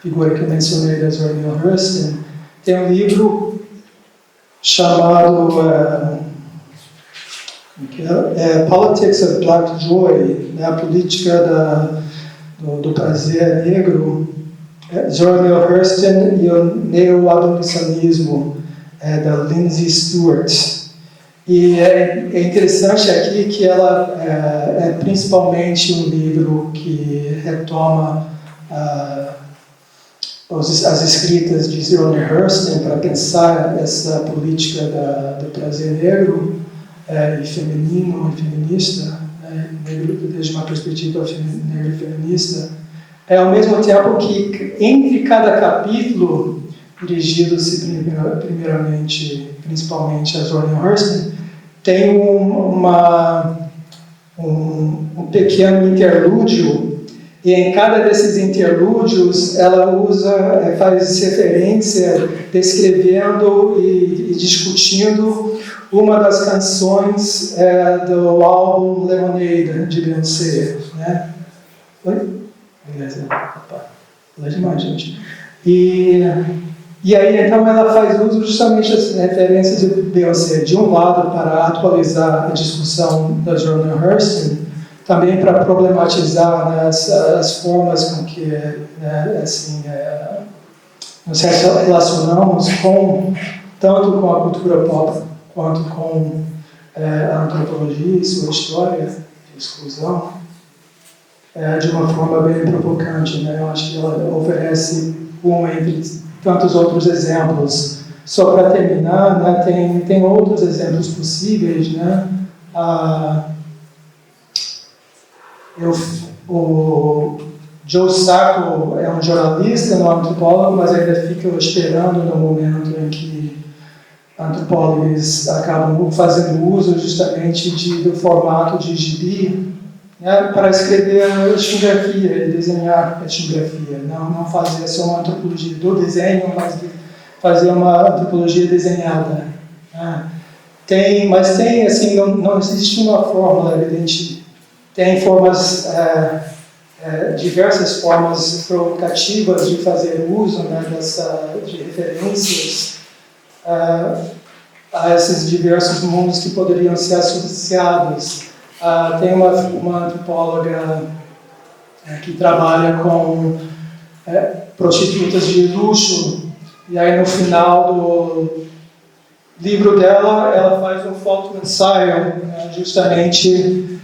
figura que eu mencionei da Zora Neale Hurston. Tem um livro chamado que é Politics of Black Joy, né, a política do prazer negro, Zora Neale Hurston e o neo-abolicionismo, da Lindsay Stewart. E é interessante aqui que ela é principalmente um livro que retoma as escritas de Zora Neale Hurston para pensar essa política do prazer negro e feminino e feminista, desde uma perspectiva negra e feminista. Ao mesmo tempo que entre cada capítulo, dirigido-se principalmente a Zora Neale Hurston, tem um pequeno interlúdio, e em cada desses interlúdios ela faz referência, descrevendo e discutindo uma das canções do álbum Lemonade, de Beyoncé. Né? Oi? Beleza. Opa. Lá demais, gente. E aí, então, ela faz uso justamente das referências de Beyoncé, de um lado, para atualizar a discussão da Zora Neale Hurston, também para problematizar, né, as formas com que nos relacionamos tanto com a cultura pop quanto com a antropologia e sua história de exclusão, de uma forma bem provocante. Né? Eu acho que ela oferece entre tantos outros exemplos. Só para terminar, né, tem outros exemplos possíveis. Né? O Joe Sacco é um jornalista, não antropólogo, mas ainda fica esperando no momento em que antropólogos acabam fazendo uso justamente do formato de gibi, né, para escrever a etnografia e desenhar a etnografia. Não fazer só uma antropologia do desenho, mas fazer uma antropologia desenhada. Né. Mas tem, assim, não existe uma fórmula evidente. Tem diversas formas provocativas de fazer uso, né, de referências a esses diversos mundos que poderiam ser associados. Tem uma antropóloga que trabalha com prostitutas de luxo, e aí no final do livro dela, ela faz um foto-ensaio, justamente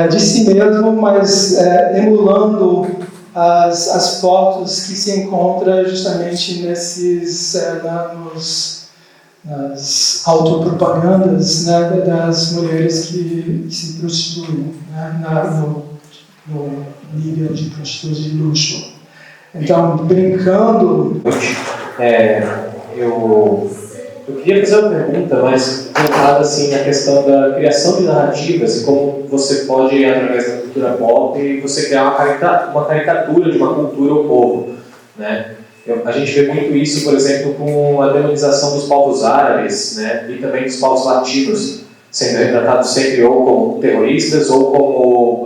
de si mesmo, mas emulando as fotos que se encontram justamente nas autopropagandas, né, das mulheres que se prostituem, né, no nível de prostitutas de luxo. Então, brincando... Eu queria fazer uma pergunta, mas voltada assim, à questão da criação de narrativas e como você pode, através da cultura pop, você criar uma caricatura de uma cultura ou povo, né? A gente vê muito isso, por exemplo, com a demonização dos povos árabes, né? E também dos povos latinos, sendo retratados sempre ou como terroristas ou como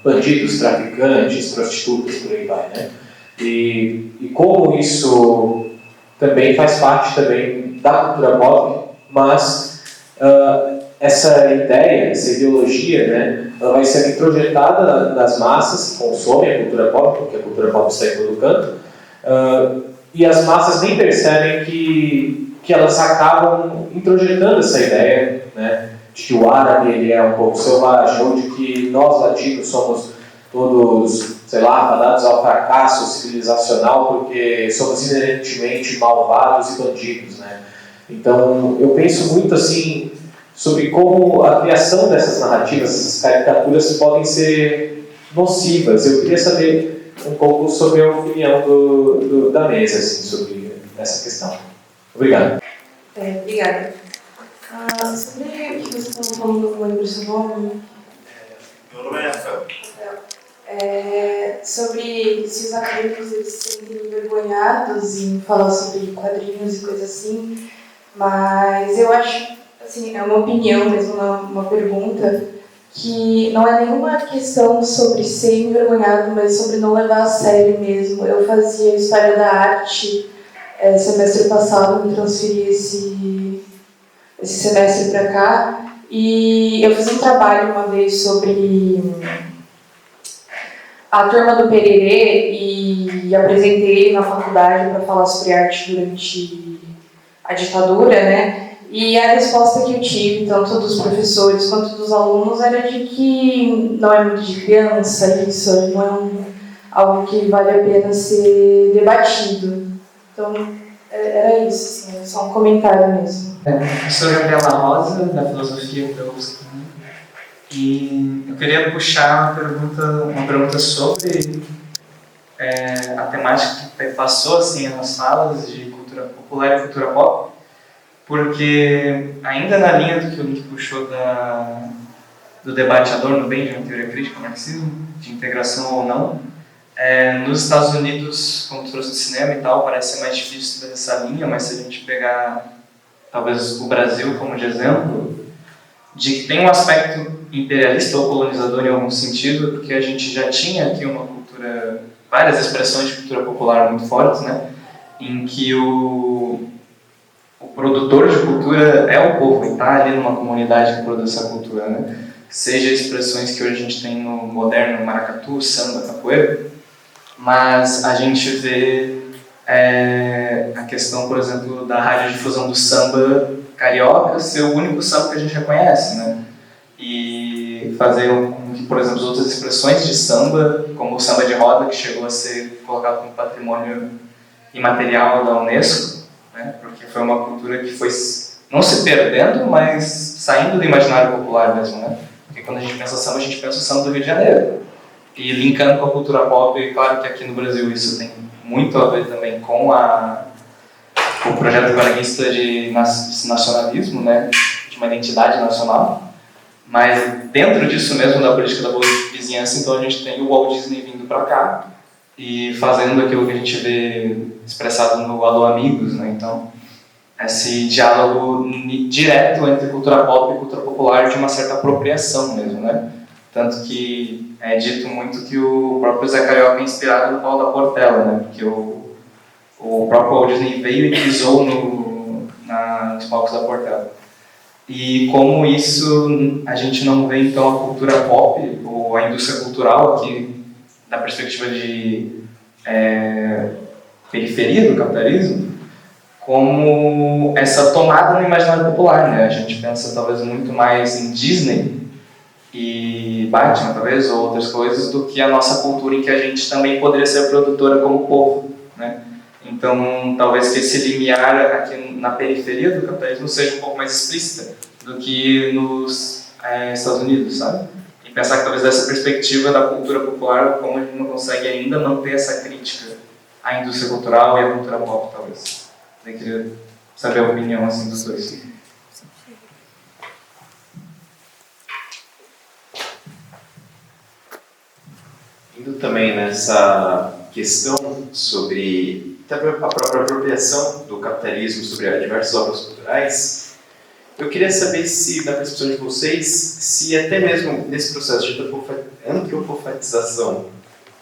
bandidos, traficantes, prostitutas, por aí vai, né? E como isso também faz parte também da cultura pop, mas essa ideia, essa ideologia, né, ela vai sendo introjetada nas massas que consomem a cultura pop, porque a cultura pop está em todo canto, e as massas nem percebem que elas acabam introjetando essa ideia, né, de que o árabe ele é um povo selvagem, ou de que nós latinos somos todos, sei lá, fadados ao fracasso civilizacional porque somos inerentemente malvados e bandidos, né? Então, eu penso muito assim sobre como a criação dessas narrativas, essas caricaturas podem ser nocivas. Eu queria saber um pouco sobre a opinião da mesa assim, sobre essa questão. Obrigado. Obrigada. Sobre o que vocês estão falando, não lembro o seu nome. Meu nome é Rafael. Sobre se os acadêmicos eles se sentem envergonhados em falar sobre quadrinhos e coisas assim, mas eu acho, assim, é uma opinião mesmo, uma pergunta, que não é nenhuma questão sobre ser envergonhado, mas sobre não levar a sério mesmo. Eu fazia História da Arte semestre passado, me transferi esse semestre para cá, E eu fiz um trabalho uma vez sobre a turma do Pererê e apresentei na faculdade para falar sobre arte durante a ditadura, né? E a resposta que eu tive, tanto dos professores quanto dos alunos, era de que não é muito de criança isso, não é algo que vale a pena ser debatido. Então, era isso, assim, só um comentário mesmo. Eu sou Gabriela Rosa, da Filosofia da UFSC, e eu queria puxar uma pergunta sobre a temática que passou assim, nas falas de cultura popular e cultura pop, porque ainda na linha do que o Link puxou do debate Adorno Benjamin, teoria crítica ao marxismo, de integração ou não, nos Estados Unidos, como tu trouxe do cinema e tal, parece ser mais difícil fazer essa linha, mas se a gente pegar talvez o Brasil como de exemplo, de que tem um aspecto imperialista ou colonizador em algum sentido, porque a gente já tinha aqui uma cultura, várias expressões de cultura popular muito fortes, né, em que o produtor de cultura é o povo, e está ali numa comunidade que produz essa cultura, né, seja expressões que hoje a gente tem no moderno maracatu, samba, capoeira, mas a gente vê a questão, por exemplo, da radiodifusão do samba carioca ser o único samba que a gente reconhece, né? E fazer com que, por exemplo, as outras expressões de samba, como o samba de roda, que chegou a ser colocado como patrimônio imaterial da Unesco, né? Porque foi uma cultura que foi não se perdendo, mas saindo do imaginário popular mesmo, né? Porque quando a gente pensa samba, a gente pensa o samba do Rio de Janeiro. E linkando com a cultura pop, claro que aqui no Brasil isso tem muito a ver também com o projeto varguista de nacionalismo, né, de uma identidade nacional, mas dentro disso mesmo da política da boa vizinhança, então a gente tem o Walt Disney vindo para cá e fazendo aquilo que a gente vê expressado no Alô Amigos, né, então esse diálogo direto entre cultura pop e cultura popular de uma certa apropriação mesmo, né, tanto que é dito muito que o próprio Zé Carioca é inspirado no Paulo da Portela, né, porque o próprio Walt Disney veio e pisou nos palcos da Portela. E como isso a gente não vê então a cultura pop, ou a indústria cultural aqui, da perspectiva de periferia do capitalismo, como essa tomada no imaginário popular, né? A gente pensa talvez muito mais em Disney e Batman, talvez, ou outras coisas, do que a nossa cultura em que a gente também poderia ser produtora como povo, né? Então, talvez que esse limiar aqui na periferia do capitalismo seja um pouco mais explícita do que nos Estados Unidos, sabe? E pensar que talvez dessa perspectiva da cultura popular, como a gente não consegue ainda não ter essa crítica à indústria cultural e à cultura pop, talvez. Eu queria saber a opinião assim, dos dois. Indo também nessa questão sobre a própria apropriação do capitalismo sobre diversas obras culturais, eu queria saber se, na percepção de vocês, se até mesmo nesse processo de antropofatização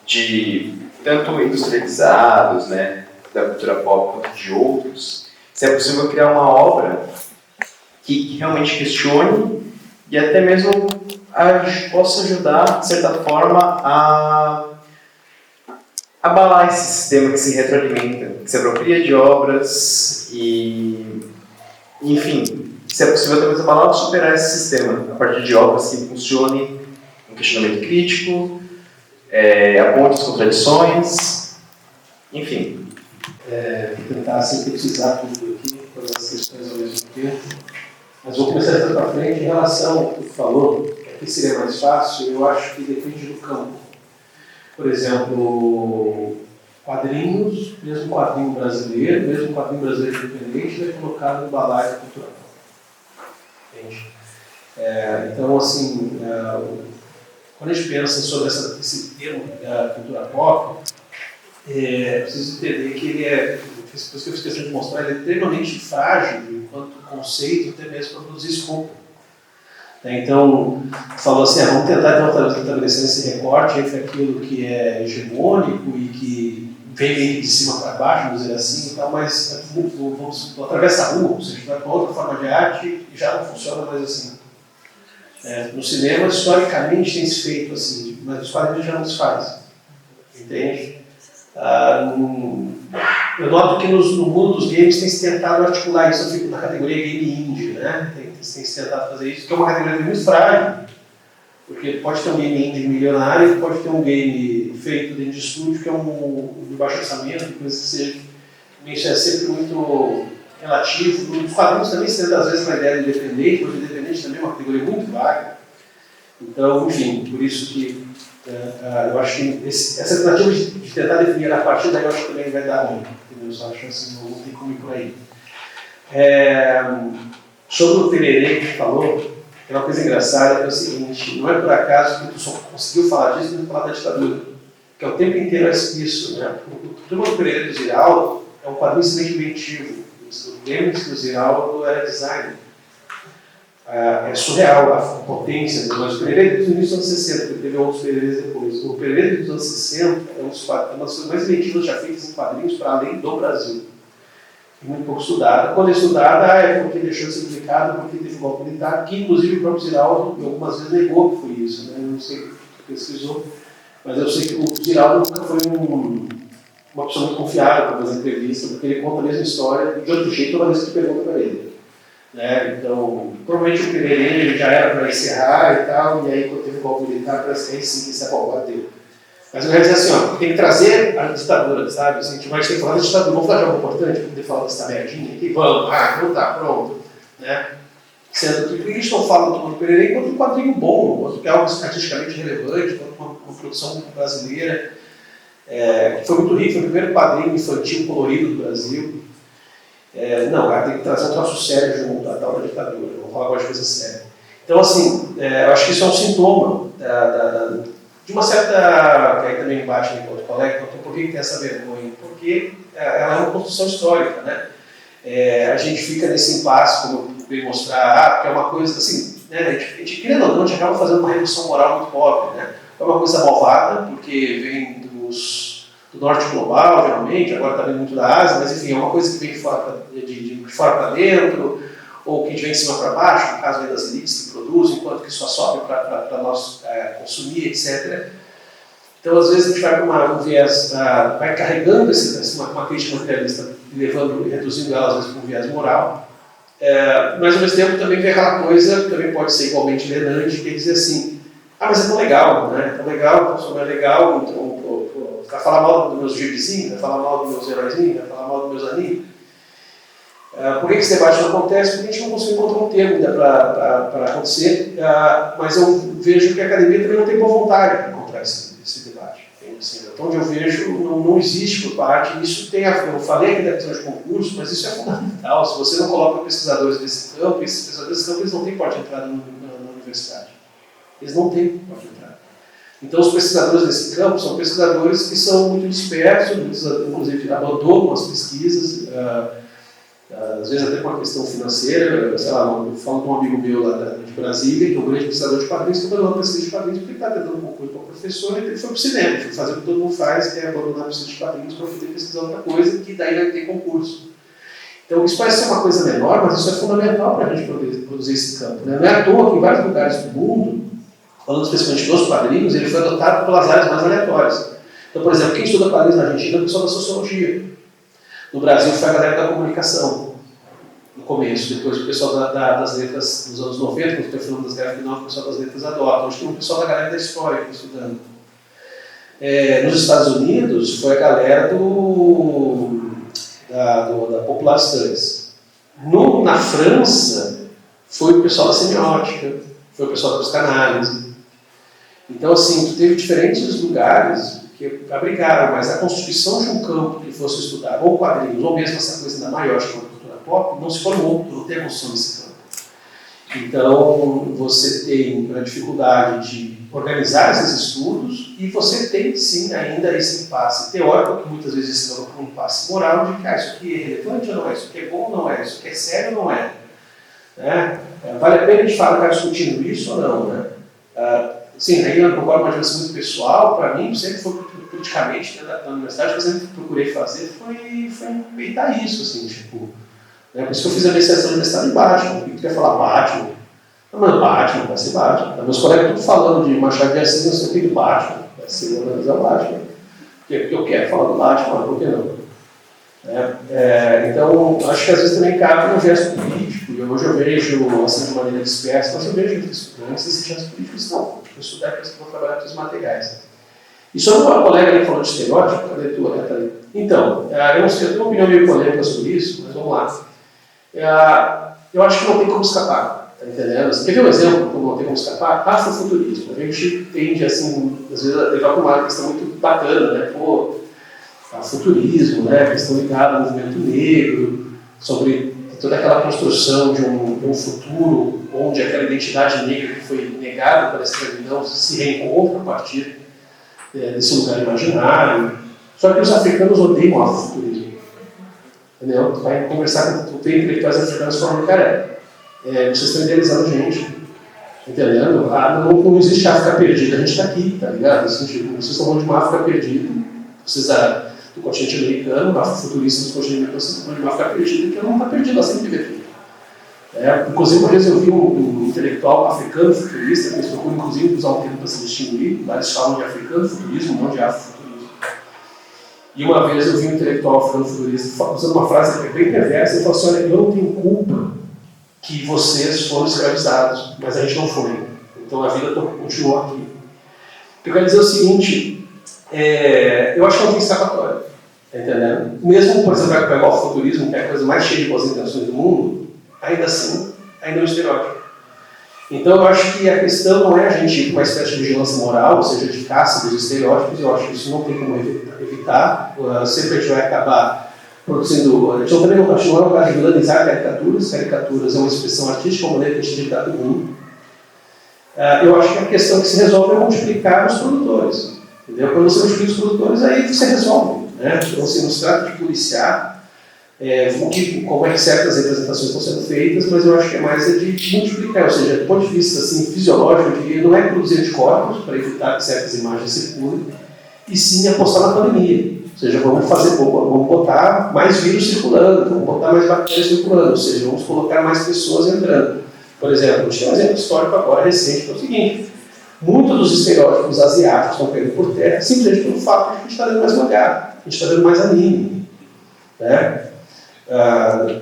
de tanto industrializados, né, da cultura pop quanto de outros, se é possível criar uma obra que realmente questione e até mesmo possa ajudar, de certa forma, a abalar esse sistema que se retroalimenta, que se apropria de obras e, enfim, se é possível talvez abalar ou superar esse sistema a partir de obras que funcionem um questionamento crítico, aponte as contradições, enfim. Tentar sintetizar tudo aqui, todas as questões ao mesmo tempo, mas vou começar daqui para frente em relação ao que tu falou, que aqui seria mais fácil, eu acho que depende do campo. Por exemplo, quadrinhos, mesmo quadrinho brasileiro independente, é colocado no balaio cultural. Entende? Então, assim, quando a gente pensa sobre esse termo cultura pop, preciso entender que ele por isso que eu fiz questão de mostrar, ele é extremamente frágil enquanto conceito, até mesmo para produzir escopo. Então, falou assim, vamos tentar então, estabelecer esse recorte entre aquilo que é hegemônico e que vem meio de cima para baixo, vamos dizer assim, então, mas vamos atravessar a rua, ou seja, vai para outra forma de arte e já não funciona mais assim. No cinema, historicamente, tem se feito assim, mas nos quadrinhos já não se faz. Entende? Eu noto que no mundo dos games tem se tentado articular isso, eu fico na categoria game indie, né? Tem se tentado fazer isso, que é uma categoria muito frágil, porque pode ter um game indie milionário, pode ter um game feito dentro de estúdio, que é de baixo orçamento, coisa que seja. Isso é sempre muito relativo. Os quadrinhos também se tenta, às vezes, na ideia de independente, porque independente também é uma categoria muito vaga. Então, enfim, por isso que eu acho que essa tentativa de tentar definir a partir daí, eu acho que também vai dar ruim. Eu só acho assim, não tem como ir por aí. Sobre o Tererê que falou, é uma coisa engraçada, é o seguinte, não é por acaso que tu só conseguiu falar disso e não falar da ditadura, que é o tempo inteiro é isso, né? O Turma do Pereira do Ziraldo é um quadrinho extremamente inventivo. O Lemos do Ziraldo era design. É surreal a potência, mas o Pereira dos inícios dos anos 60, porque teve outros Pereiras depois. O Pereira dos anos 60 é uma das coisas mais inventivas já feitas em quadrinhos para além do Brasil. Muito pouco estudada. Quando é estudada, é porque deixou de ser publicado, porque teve um golpe militar, que inclusive o próprio Ziraldo algumas vezes negou que foi isso. Né? Eu não sei o que pesquisou, mas eu sei que o Ziraldo nunca foi uma pessoa muito confiável para fazer entrevista, porque ele conta a mesma história de outro jeito toda vez que pergunta para ele. Né? Então, provavelmente o Pereira já era para encerrar e tal, e aí quando teve o golpe militar, parece que aí sim que esse golpe bateu. Mas eu quero dizer assim, ó, tem que trazer a ditadura, sabe? Assim, a gente vai ter que falar da ditadura, vamos falar de algo importante para poder falar dessa merdinha aqui, vamos, então tá, pronto. Né? Sendo que por que a gente não fala do Turma do Pereira enquanto um quadrinho bom, enquanto que é algo estatisticamente relevante, enquanto uma produção brasileira, que foi muito rico, foi o primeiro quadrinho infantil colorido do Brasil. Não, tem que trazer um troço sério junto da tal da ditadura, vamos falar agora de coisa séria. Então, assim, eu acho que isso é um sintoma de uma certa, que aí também bate no ponto colega, por que tem essa vergonha? Porque ela é uma construção histórica, né? A gente fica nesse impasse, como eu pude mostrar, porque é uma coisa assim, né? A gente querendo ou não, a gente acaba fazendo uma redução moral muito pobre, né? É uma coisa malvada, porque vem do norte global, geralmente, agora está vindo muito da Ásia, mas enfim, é uma coisa que vem de fora para dentro, ou que vem de cima para baixo, no caso das elites que produzem, enquanto que só sobe para nós consumir, etc. Então, às vezes, a gente vai para um viés, vai carregando uma crítica materialista, reduzindo ela, às vezes, para um viés moral, mas, ao mesmo tempo, também vem aquela coisa, que também pode ser igualmente envenenante, que é dizer assim, mas é tão legal, né? Tão legal, o som é legal, então, vai falar mal dos meus gibizinhos, vai falar mal dos meus heróizinhos, vai falar mal dos meus animes. Por que esse debate não acontece? Porque a gente não conseguiu encontrar um termo ainda para acontecer, mas eu vejo que a academia também não tem boa vontade para encontrar esse debate. Assim, então, onde eu vejo, não existe por parte, isso tem eu falei aqui da questão de concurso, mas isso é fundamental. Se você não coloca pesquisadores desse campo, esses pesquisadores desse campo eles não têm porta de entrada na universidade. Eles não têm porta de entrada. Então, os pesquisadores desse campo são pesquisadores que são muito dispersos, muitos, inclusive, abandonam as pesquisas, às vezes até por uma questão financeira. Sei lá, eu falo com um amigo meu lá de Brasília, que é um grande pesquisador de quadrinhos, que abandonou a pesquisa de quadrinhos porque ele está tentando um concurso para professor, e ele foi para o cinema, foi fazer o que todo mundo faz, que é abandonar a pesquisa de quadrinhos para poder pesquisar outra coisa, que daí vai ter concurso. Então, isso parece ser uma coisa menor, mas isso é fundamental para a gente poder produzir esse campo. Né? Não é à toa que em vários lugares do mundo, falando especificamente dos quadrinhos, ele foi adotado pelas áreas mais aleatórias. Então, por exemplo, quem estuda quadrinhos na Argentina é o pessoal da sociologia. No Brasil foi a galera da comunicação, no começo. Depois o pessoal das letras dos anos 90, quando foi falando das gráficas novas, o pessoal das letras adota. Hoje tem o pessoal da galera da história que está estudando. Nos Estados Unidos foi a galera da Popular Studies. Na França foi o pessoal da semiótica, foi o pessoal da psicanálise. Então, assim, tu teve diferentes lugares que abrigaram, mas a constituição de um campo que fosse estudar ou quadrinhos, ou mesmo essa coisa ainda maior, chamada cultura pop, não se formou, não tem a construção desse campo. Então, você tem a dificuldade de organizar esses estudos e você tem, sim, ainda esse impasse teórico, que muitas vezes se torna um impasse moral, de que isso aqui é relevante ou não é, isso aqui é bom ou não é, isso aqui é sério ou não é. Vale a pena a gente ficar discutindo isso ou não, né? Sim, aí eu concordo com uma dimensão muito pessoal, para mim, sempre foi politicamente, né, na universidade, o que eu sempre procurei fazer foi peitar isso, assim, tipo, por isso que eu fiz a minha seleção universitária em Batman, o que tu quer falar Batman? Mas Batman, vai ser Batman. Meus colegas estão falando de Machado de Assis, não sei o que do Batman. Vai ser analisar o Batman. Porque eu quero falar do Batman, por que não? Então, acho que às vezes também cabe um gesto político. E hoje eu vejo, assim, de maneira dispersa, mas eu vejo que estudantes esses gestos políticos não. Eu estudar que eles vão trabalhar com os materiais. E sobre uma colega ali falando de estereótipo, cadê tu, Catarina? Então, eu não sei, eu tenho uma opinião meio polêmica sobre isso, mas vamos lá. Eu acho que não tem como escapar, tá entendendo? Você quer ver um exemplo como não tem como escapar? Afrofuturismo. A gente tende, assim, às vezes, a levar para uma questão muito bacana, né? Pô, futurismo, né? Questão ligada ao movimento negro, sobre toda aquela construção de um futuro onde aquela identidade negra que foi negada pela escravidão se reencontra a partir desse lugar imaginário. Só que os africanos odeiam o afrofuturismo. Entendeu? Tu vai conversar com intelectuais africanos falando, cara, vocês estão idealizando a gente. Entendendo? Não existe África perdida, a gente está aqui, tá ligado? Assim, tipo, vocês estão falando de uma África perdida. Vocês, do continente americano, afrofuturistas do continente americano, vocês estão falando de uma África perdida, que ela não está perdida, ela sempre teve aqui. Inclusive, uma vez eu vi um intelectual africano futurista, que eles procuram, inclusive, usar um termo para se distinguir, lá eles falam de africano futurismo, não de afrofuturismo. E uma vez eu vi um intelectual africano futurista usando uma frase bem perversa, ele falou assim, olha, eu não tenho culpa que vocês foram escravizados, mas a gente não foi. Então a vida continuou aqui. Eu quero dizer o seguinte, eu acho que não tem escapatória, tá entendendo? Mesmo, por exemplo, para pegar o futurismo, que é a coisa mais cheia de boas intenções do mundo, ainda assim, ainda é um estereótipo. Então eu acho que a questão não é a gente ir para uma espécie de vigilância moral, ou seja, de caça dos estereótipos. Eu acho que isso não tem como evitar. Sempre a gente vai acabar produzindo... A gente não é um lugar de vilanizar caricaturas. Caricaturas é uma expressão artística, uma maneira que a gente lidar com o mundo. Eu acho que a questão que se resolve é multiplicar os produtores. Entendeu? Quando você multiplica os produtores, aí você resolve. Né? Então, assim, não se trata de policiar como é que certas representações estão sendo feitas, mas eu acho que é mais de multiplicar, ou seja, do ponto de vista assim, fisiológico, eu diria, não é produzir anticorpos para evitar que certas imagens circulem, e sim apostar na pandemia. Ou seja, vamos botar mais vírus circulando, vamos botar mais bactérias circulando, ou seja, vamos colocar mais pessoas entrando. Por exemplo, a gente tem um exemplo histórico agora recente, que é o seguinte: muitos dos estereótipos asiáticos estão caindo por terra simplesmente pelo fato de que a gente está dando mais mangá, a gente está dando mais anime. Né?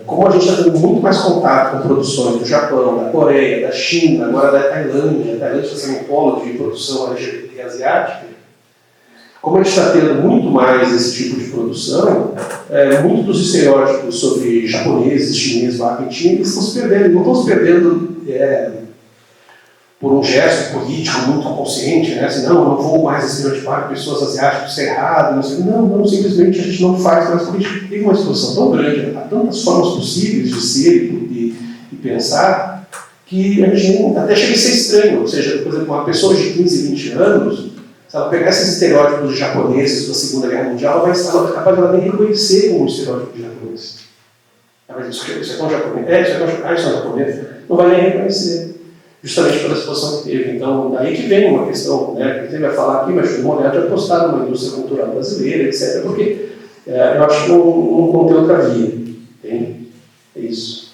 Como a gente está tendo muito mais contato com produções do Japão, da Coreia, da China, agora da Tailândia, a Tailândia está sendo um polo de produção LGBT asiática, como a gente está tendo muito mais esse tipo de produção, muitos dos estereótipos sobre japoneses, chineses, argentinos estão se perdendo, não estão se perdendo por um gesto político muito consciente, né? Assim, não vou mais estereotipar pessoas asiáticas, isso é errado, não, simplesmente a gente não faz mais, porque a gente tem uma exposição tão grande, há tantas formas possíveis de ser e pensar, que a gente até chega a ser estranho. Ou seja, por exemplo, uma pessoa de 15, 20 anos, se ela pegar esses estereótipos de japoneses da Segunda Guerra Mundial, ela vai estar capaz de nem reconhecer como um estereótipo de japonês. Isso é tão japonês? Isso é japonês? Não vai nem reconhecer. Justamente pela exposição que teve. Então, daí que vem uma questão, né, que a gente vai falar aqui, mas o Monet já postado numa indústria cultural brasileira, etc., porque eu acho que não tem outra via. Entende? É isso.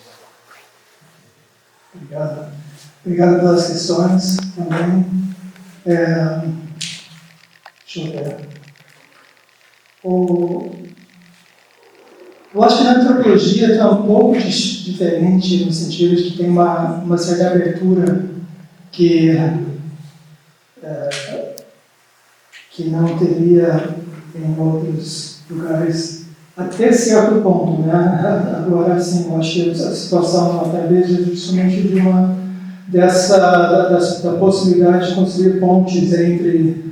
Obrigado pelas questões também. Deixa eu ver. Eu acho que na antropologia está um pouco diferente, no sentido de que tem uma certa abertura que não teria em outros lugares, até certo ponto, né? Agora, assim, eu acho que a situação talvez é justamente da possibilidade de construir pontes entre,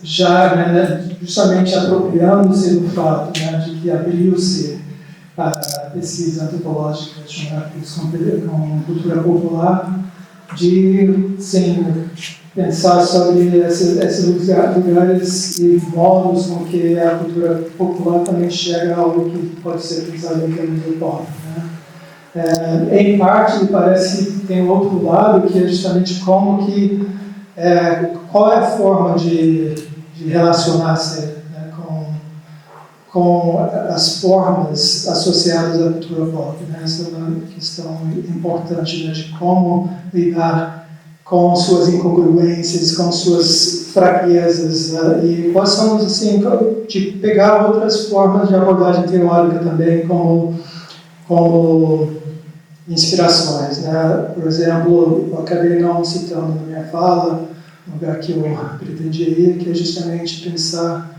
já, né, justamente apropriando-se do fato, né, de que abriu-se a pesquisa antropológica com cultura popular, de pensar sobre esses lugares e modos com que a cultura popular também chega a algo que pode ser pensado em termos utópicos. Né? Em parte, me parece que tem outro lado, que é justamente como que qual é a forma de relacionar-se, né, com as formas associadas à cultura pop, né? Essa é uma questão importante, né? De como lidar com suas incongruências, com suas fraquezas, e quais são, assim, de pegar outras formas de abordagem teórica também como inspirações, né? Por exemplo, eu acabei não citando na minha fala, um lugar que eu pretendia ir, que é justamente pensar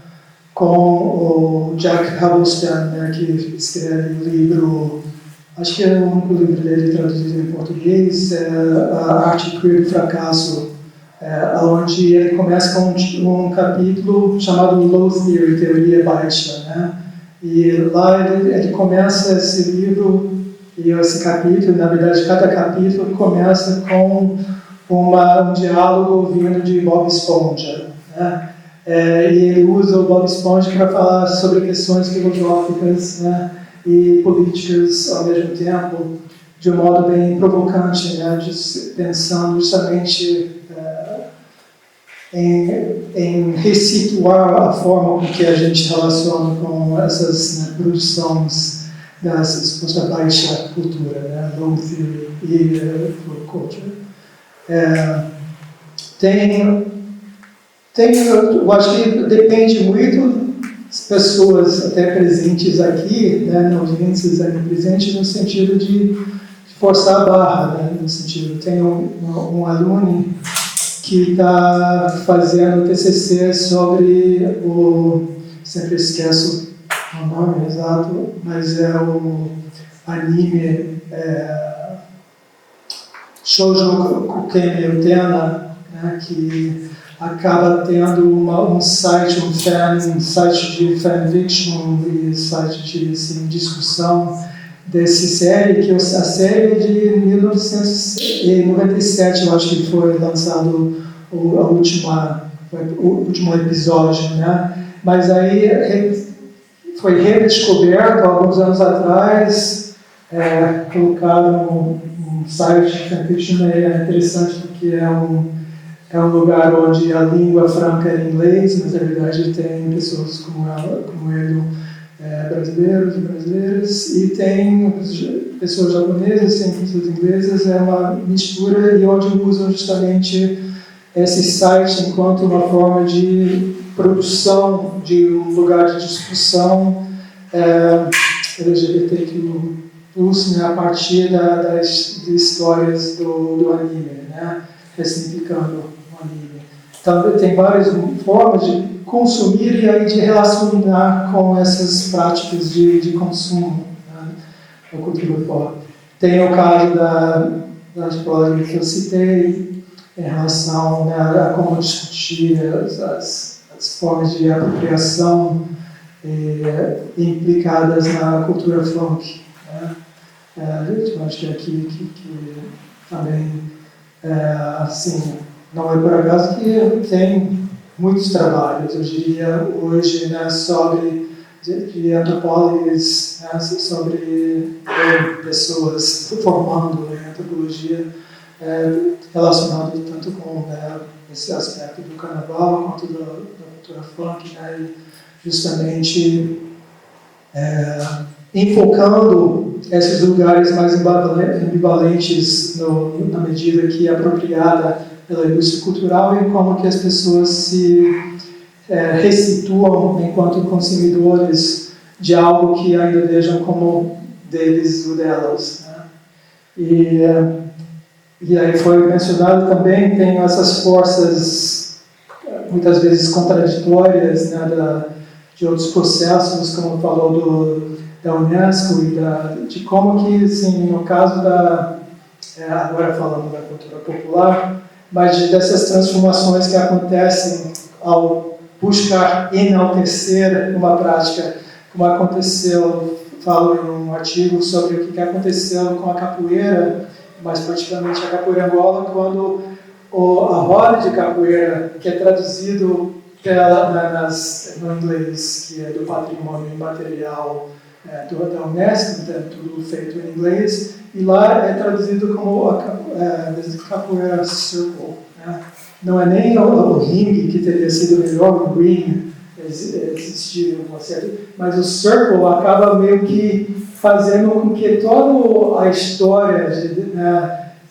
com o Jack Halberstam, né, que escreve o livro, acho que é o único livro dele traduzido em português, A Arte e Queer do Fracasso, onde ele começa com um capítulo chamado Low Theory, Teoria Baixa, né? E lá ele começa esse livro e esse capítulo, na verdade cada capítulo começa com um diálogo vindo de Bob Esponja, né? E ele usa o Bob Esponja para falar sobre questões filosóficas, né, e políticas ao mesmo tempo, de um modo bem provocante, né, pensando justamente em ressituar a forma com que a gente relaciona com essas, né, produções da suposta baixa cultura, né, low theory e low culture. Eu acho que depende muito das pessoas até presentes aqui, né, na audiências aqui presentes, no sentido de forçar a barra, né, no sentido, tem um aluno que está fazendo TCC sobre sempre esqueço o nome exato, mas é o anime Shoujo Kukemi Utena, né, que acaba tendo um site de fanfiction e site de, assim, discussão dessa série, que a série é de 1997, eu acho que foi lançado o último episódio, né? Mas aí foi redescoberto alguns anos atrás, colocaram um site de fanfiction, é interessante porque é um lugar onde a língua franca é inglês, mas na verdade tem pessoas como ele, brasileiros e brasileiras, e tem pessoas japonesas, tem pessoas inglesas, é uma mistura, e onde usam justamente esse site enquanto uma forma de produção, de um lugar de discussão LGBTQ+, né, a partir das histórias do anime, né, ressignificando o anime. Então, tem várias formas de consumir e aí de relacionar com essas práticas de consumo, né, da cultura pop. Tem o caso da antropologia que eu citei, em relação, né, a como discutir as formas de apropriação implicadas na cultura funk, né. Eu acho que aqui que também, assim, não é por acaso que tem muitos trabalhos, eu diria, hoje, né, sobre de antropólogos, né, sobre pessoas formando em antropologia, relacionado tanto com, né, esse aspecto do carnaval quanto da cultura funk, né, e justamente enfocando esses lugares mais ambivalentes na medida que é apropriada pela indústria cultural e como que as pessoas se ressituam enquanto consumidores de algo que ainda vejam como deles ou delas, né? E aí foi mencionado também, tem essas forças muitas vezes contraditórias, né, de outros processos, como falou da Unesco e de como que, assim, no caso agora falando da cultura popular, mas dessas transformações que acontecem ao buscar enaltecer uma prática, como aconteceu, falo em um artigo sobre o que aconteceu com a capoeira, mais particularmente a capoeira Angola, quando a roda de capoeira, que é traduzido no inglês, que é do patrimônio imaterial da Unesco, então, tudo feito em inglês, e lá é traduzido como capoeira circle, né? Não é nem o ringue que teria sido melhor, o ring, existir uma certa... Mas o Circle acaba meio que fazendo com que toda a história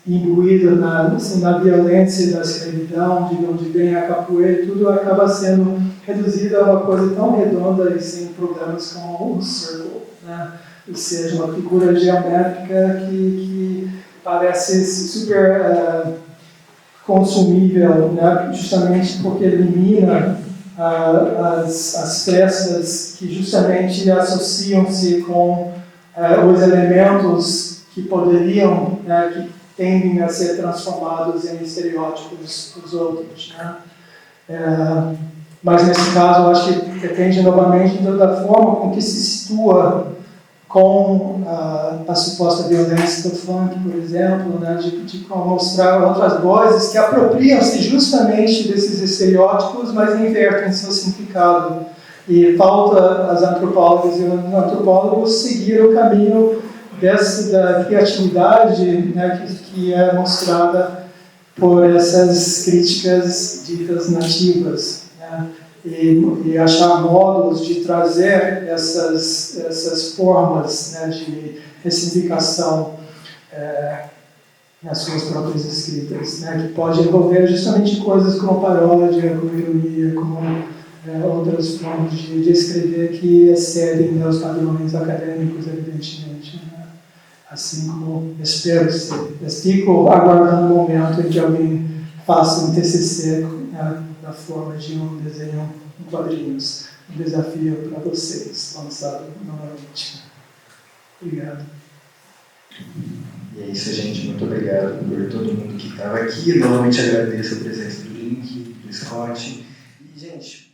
imbuída na violência da escravidão, de onde vem a capoeira, tudo acaba sendo reduzido a uma coisa tão redonda e sem problemas como o Circle, né? Ou seja, uma figura geométrica que parece super consumível, né? Justamente porque elimina as festas que justamente associam-se com os elementos que poderiam, né, que tendem a ser transformados em estereótipos dos outros, né? Mas nesse caso, eu acho que depende novamente da forma com que se situa com a suposta violência do funk, por exemplo, né, de mostrar outras vozes que apropriam-se justamente desses estereótipos, mas invertem seu significado. E falta às antropólogas e aos antropólogos seguir o caminho da criatividade, né, que é mostrada por essas críticas ditas nativas, né? E achar modos de trazer essas formas, né, de ressignificação nas suas próprias escritas, né, que pode envolver justamente coisas como paródia, como ironia, como outras formas de escrever que excedem, né, os padrões acadêmicos, evidentemente, né? Assim como espero ser. Eu fico aguardando o momento em que alguém faça um TCC, né, na forma de um desenho em quadrinhos. Um desafio para vocês, lançado novamente. Obrigado. E é isso, gente. Muito obrigado por todo mundo que estava aqui. Novamente agradeço a presença do Link, do Scott. E, gente...